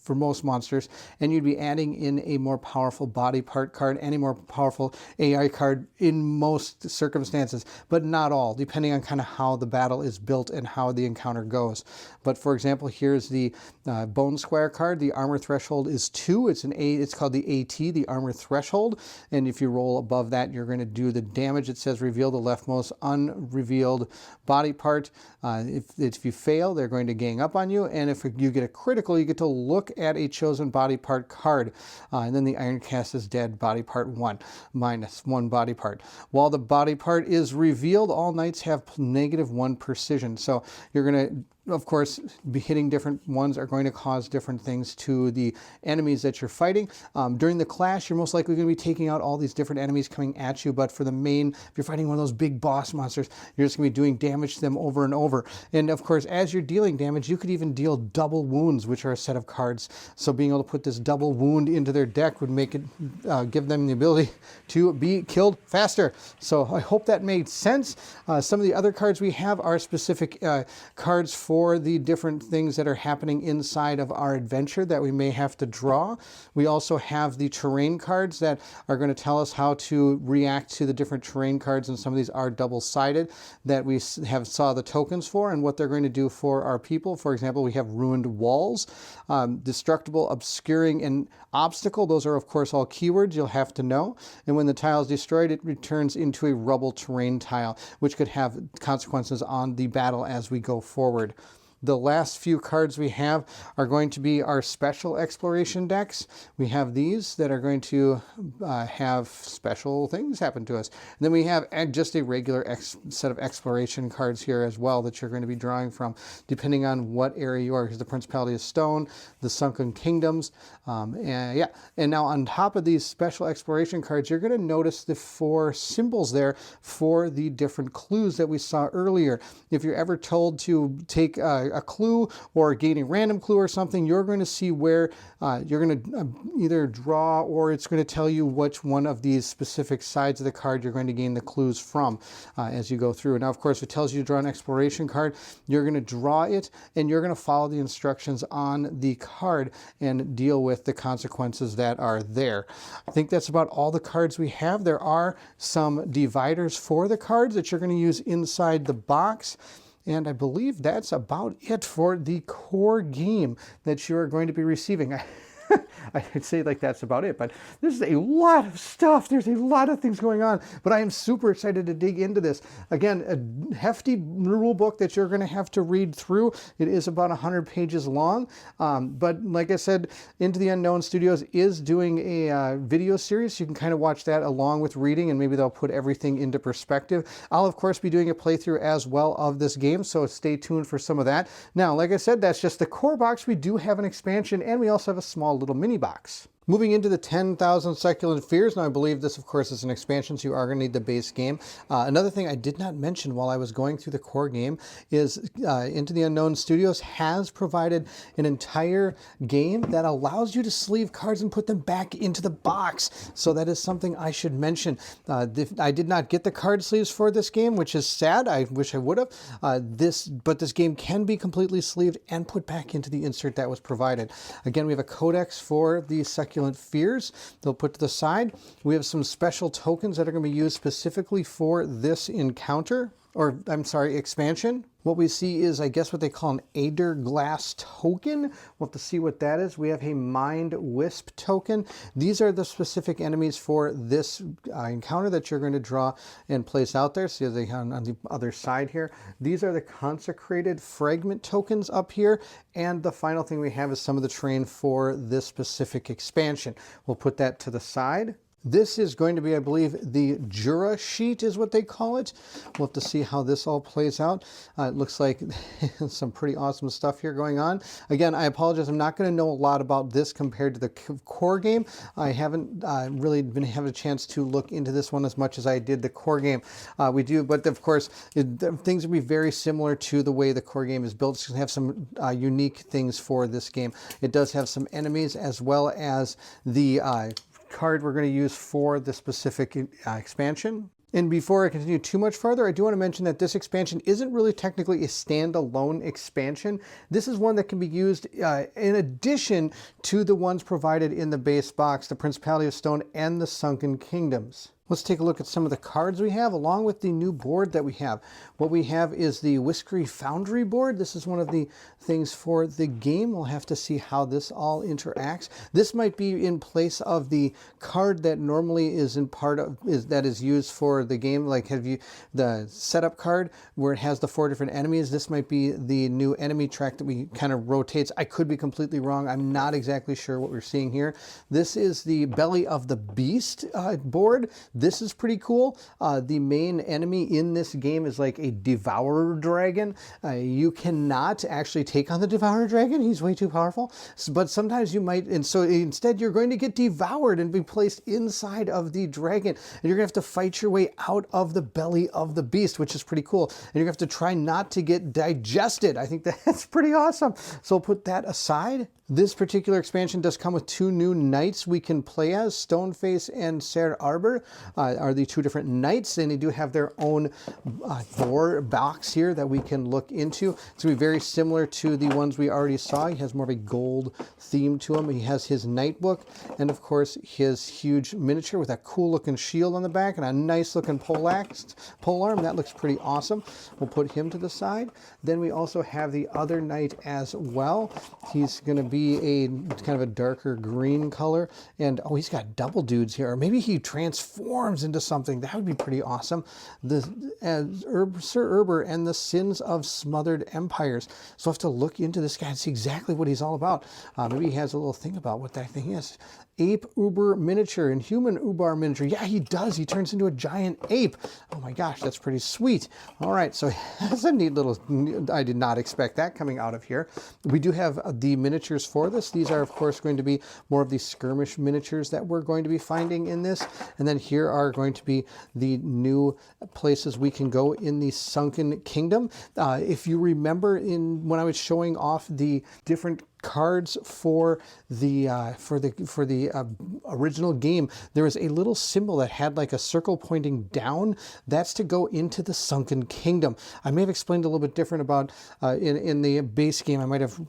for most monsters, and you'd be adding in a more powerful body part card and a more powerful AI card in most circumstances, but not all, depending on kind of how the battle is built and how the encounter goes. But for example, here's the Bone Squire card. The armor threshold is 2. It's called the AT, the armor threshold. And if you roll above that, you're going to do the damage. It says reveal the leftmost unrevealed body part. If you fail, they're going to gang up on you. And if you get a critical, you get to look at a chosen body part card. And then the Iron Cast is dead, body part 1, minus 1 body part. While the body part is revealed, all knights have -1 precision. So you're going to, of course, be hitting different ones are going to cause different things to the enemies that you're fighting. During the clash, you're most likely going to be taking out all these different enemies coming at you, but for the main, if you're fighting one of those big boss monsters, you're just going to be doing damage to them over and over. And of course, as you're dealing damage, you could even deal double wounds, which are a set of cards. So being able to put this double wound into their deck would make it, give them the ability to be killed faster. So I hope that made sense. Some of the other cards we have are specific cards for the different things that are happening inside of our adventure that we may have to draw. We also have the terrain cards that are going to tell us how to react to the different terrain cards, and some of these are double-sided that we have saw the tokens for and what they're going to do for our people. For example, we have ruined walls, destructible, obscuring, and obstacle. Those are, of course, all keywords you'll have to know. And when the tile is destroyed, it returns into a rubble terrain tile, which could have consequences on the battle as we go forward. The last few cards we have are going to be our special exploration decks. We have these that are going to have special things happen to us. And then we have just a regular set of exploration cards here as well that you're going to be drawing from, depending on what area you are. Here's the Principality of Stone, the Sunken Kingdoms. And now on top of these special exploration cards, you're going to notice the 4 symbols there for the different clues that we saw earlier. If you're ever told to take a clue or gain a random clue or something, you're going to see where you're going to either draw, or it's going to tell you which one of these specific sides of the card you're going to gain the clues from as you go through. Now, of course, if it tells you to draw an exploration card, you're going to draw it and you're going to follow the instructions on the card and deal with the consequences that are there. I think that's about all the cards we have. There are some dividers for the cards that you're going to use inside the box. And I believe that's about it for the core game that you're going to be receiving. I'd say like that's about it, but this is a lot of stuff. There's a lot of things going on, but I am super excited to dig into this. Again, a hefty rule book that you're going to have to read through. It is about 100 pages long, but like I said, Into the Unknown Studios is doing a video series. You can kind of watch that along with reading, and maybe they'll put everything into perspective. I'll, of course, be doing a playthrough as well of this game, so stay tuned for some of that. Now, like I said, that's just the core box. We do have an expansion, and we also have a small little mini box. Moving into the 10,000 Succulent Fears. Now, I believe this, of course, is an expansion, so you are going to need the base game. Another thing I did not mention while I was going through the core game is Into the Unknown Studios has provided an entire game that allows you to sleeve cards and put them back into the box. So that is something I should mention. I did not get the card sleeves for this game, which is sad. I wish I would have. But this game can be completely sleeved and put back into the insert that was provided. Again, we have a codex for the Succulent Fears they'll put to the side. We have some special tokens that are going to be used specifically for this encounter, or I'm sorry, expansion. What we see is, I guess, what they call an Ader Glass token. We'll have to see what that is. We have a Mind Wisp token. These are the specific enemies for this encounter that you're going to draw and place out there. See, on the other side here. These are the Consecrated Fragment tokens up here. And the final thing we have is some of the terrain for this specific expansion. We'll put that to the side. This is going to be, I believe, the Jura sheet is what they call it. We'll have to see how this all plays out. It looks like some pretty awesome stuff here going on. Again, I apologize. I'm not going to know a lot about this compared to the core game. I haven't really been having a chance to look into this one as much as I did the core game. We do, but of course, things will be very similar to the way the core game is built. It's going to have some unique things for this game. It does have some enemies as well as the card we're going to use for the specific expansion. And before I continue too much further, I do want to mention that this expansion isn't really technically a standalone expansion. This is one that can be used in addition to the ones provided in the base box, the Principality of Stone and the Sunken Kingdoms. Let's take a look at some of the cards we have along with the new board that we have. What we have is the Whiskery Foundry board. This is one of the things for the game. We'll have to see how this all interacts. This might be in place of the card that normally is in part of that is used for the game. Like have you the setup card where it has the 4 different enemies. This might be the new enemy track that we kind of rotates. I could be completely wrong. I'm not exactly sure what we're seeing here. This is the Belly of the Beast board. This is pretty cool. The main enemy in this game is like a Devourer Dragon. You cannot actually take on the Devourer Dragon. He's way too powerful. But sometimes you might, and so instead you're going to get devoured and be placed inside of the dragon. And you're going to have to fight your way out of the belly of the beast, which is pretty cool. And you're going to have to try not to get digested. I think that's pretty awesome. So we'll put that aside. This particular expansion does come with 2 new knights we can play as. Stoneface and Ser Arbor are the 2 different knights, and they do have their own board box here that we can look into. It's going to be very similar to the ones we already saw. He has more of a gold theme to him. He has his knight book, and of course his huge miniature with a cool looking shield on the back and a nice looking polearm. That looks pretty awesome. We'll put him to the side. Then we also have the other knight as well. He's going to be a kind of a darker green color, and oh, he's got double dudes here, or maybe he transforms into something. That would be pretty awesome. Sir Erber and the Sins of Smothered Empires. So I have to look into this guy and see exactly what he's all about. Maybe he has a little thing about what that thing is. Ape Uber miniature and human Uber miniature. Yeah, he does. He turns into a giant ape. Oh my gosh, that's pretty sweet. All right, so that's a neat little, I did not expect that coming out of here. We do have the miniatures for this. These are, of course, going to be more of the skirmish miniatures that we're going to be finding in this. And then here are going to be the new places we can go in the Sunken Kingdom. If you remember when I was showing off the different cards for the original game, there was a little symbol that had like a circle pointing down. That's to go into the Sunken Kingdom. I may have explained a little bit different about in the base game. I might have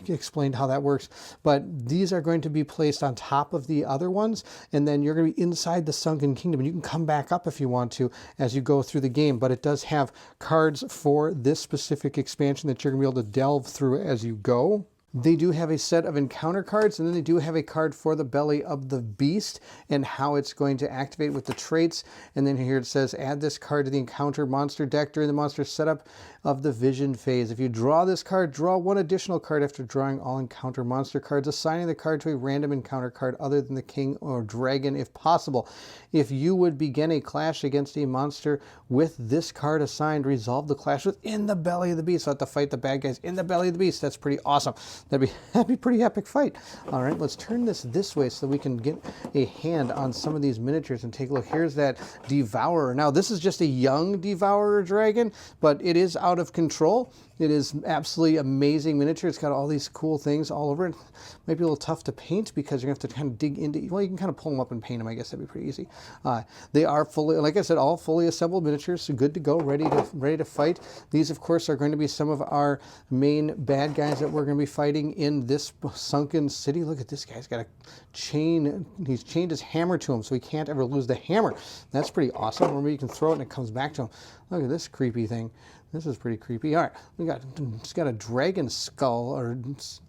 explained how that works, but these are going to be placed on top of the other ones, and then you're going to be inside the Sunken Kingdom, and you can come back up if you want to as you go through the game. But it does have cards for this specific expansion that you're going to be able to delve through as you go. They do have a set of encounter cards, and then they do have a card for the Belly of the Beast and how it's going to activate with the traits. And then here it says, add this card to the encounter monster deck during the monster setup of the vision phase. If you draw this card, draw 1 additional card after drawing all encounter monster cards, assigning the card to a random encounter card other than the king or dragon if possible. If you would begin a clash against a monster with this card assigned, resolve the clash within the belly of the beast. So I have to fight the bad guys in the belly of the beast. That's pretty awesome. That'd be a pretty epic fight. All right, let's turn this way so we can get a hand on some of these miniatures and take a look. Here's that Devourer. Now, this is just a young Devourer dragon, but it is out of control. It is absolutely amazing miniature. It's got all these cool things all over it. Might be a little tough to paint because you're going to have to kind of dig into, well, you can kind of pull them up and paint them. I guess that'd be pretty easy. They are fully, like I said, all fully assembled miniatures, so good to go, ready to fight. These, of course, are going to be some of our main bad guys that we're going to be fighting in this sunken city. Look at this guy. He's got a chain. He's chained his hammer to him, so he can't ever lose the hammer. That's pretty awesome. Remember, you can throw it and it comes back to him. Look at this creepy thing. This is pretty creepy. All right, it's got a dragon skull or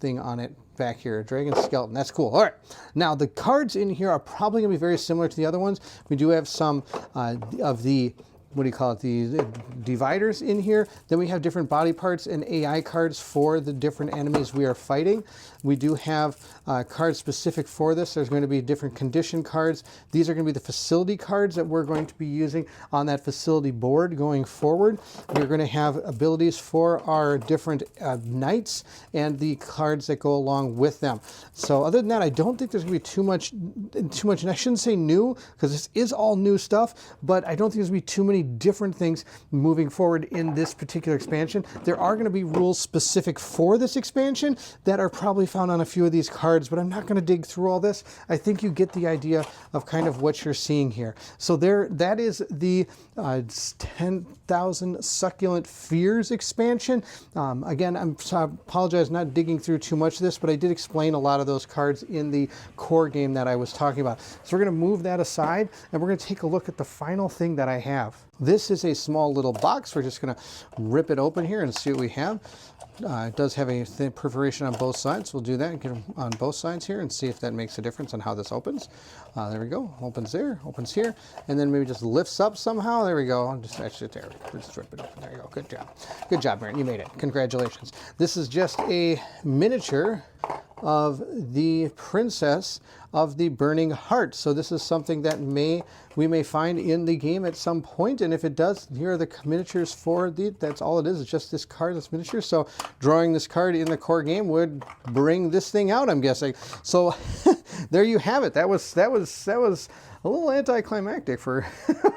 thing on it back here, a dragon skeleton. That's cool. All right, now the cards in here are probably going to be very similar to the other ones. We do have some of the, what do you call it, the dividers in here. Then we have different body parts and AI cards for the different enemies we are fighting. We do have cards specific for this. There's going to be different condition cards. These are going to be the facility cards that we're going to be using on that facility board going forward. We're going to have abilities for our different knights and the cards that go along with them. So other than that, I don't think there's going to be too much, and I shouldn't say new because this is all new stuff, but I don't think there's going to be too many different things moving forward in this particular expansion. There are going to be rules specific for this expansion that are probably found on a few of these cards, but I'm not going to dig through all this. I think you get the idea of kind of what you're seeing here. So that is the 10,000 Succulent Fears expansion. Again, I apologize not digging through too much of this, but I did explain a lot of those cards in the core game that I was talking about. So we're going to move that aside, and we're going to take a look at the final thing that I have. This is a small little box. We're just going to rip it open here and see what we have. It does have a thin perforation on both sides. We'll do that and get them on both sides here and see if that makes a difference on how this opens. There we go. Opens there, opens here, and then maybe just lifts up somehow. There we go. Just actually there. Just rip it open. There you go. Good job. Good job, Aaron. You made it. Congratulations. This is just a miniature of the Princess of the Burning Heart. So this is something that we may find in the game at some point, and if it does, here are the miniatures for that's all it is. It's just this card that's miniature. So drawing this card in the core game would bring this thing out, I'm guessing. So there you have it. That was a little anticlimactic for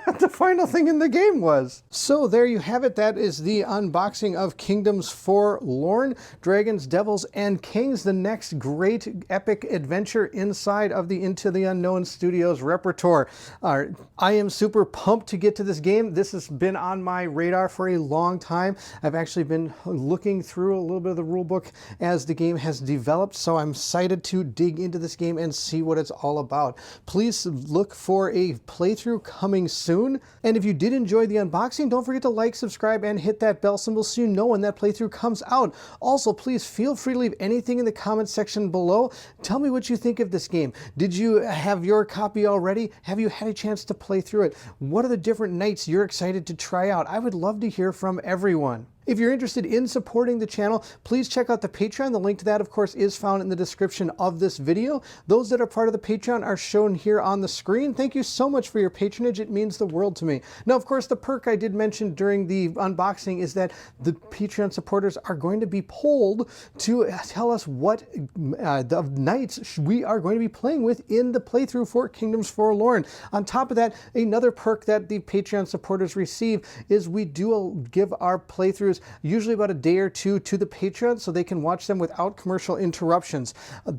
what the final thing in the game was. So there you have it. That is the unboxing of Kingdoms Forlorn, Dragons, Devils, and Kings, the next great epic adventure inside of the Into the Unknown Studios repertoire. I am super pumped to get to this game. This has been on my radar for a long time. I've actually been looking through a little bit of the rule book as the game has developed, so I'm excited to dig into this game and see what it's all about. Please look for a playthrough coming soon. And if you did enjoy the unboxing, don't forget to like, subscribe, and hit that bell symbol so you know when that playthrough comes out. Also, please feel free to leave anything in the comments section below. Tell me what you think of this game. Did you have your copy already? Have you had a chance to play through it? What are the different knights you're excited to try out? I would love to hear from everyone. If you're interested in supporting the channel, please check out the Patreon. The link to that, of course, is found in the description of this video. Those that are part of the Patreon are shown here on the screen. Thank you so much for your patronage. It means the world to me. Now, of course, the perk I did mention during the unboxing is that the Patreon supporters are going to be polled to tell us what the knights we are going to be playing with in the playthrough for Kingdoms Forlorn. On top of that, another perk that the Patreon supporters receive is we do give our playthroughs usually about a day or two to the Patreon so they can watch them without commercial interruptions.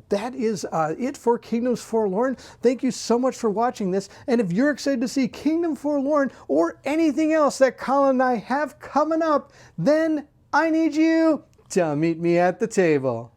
That is it for Kingdoms Forlorn. Thank you so much for watching this, and if you're excited to see Kingdom Forlorn or anything else that Colin and I have coming up, then I need you to meet me at the table.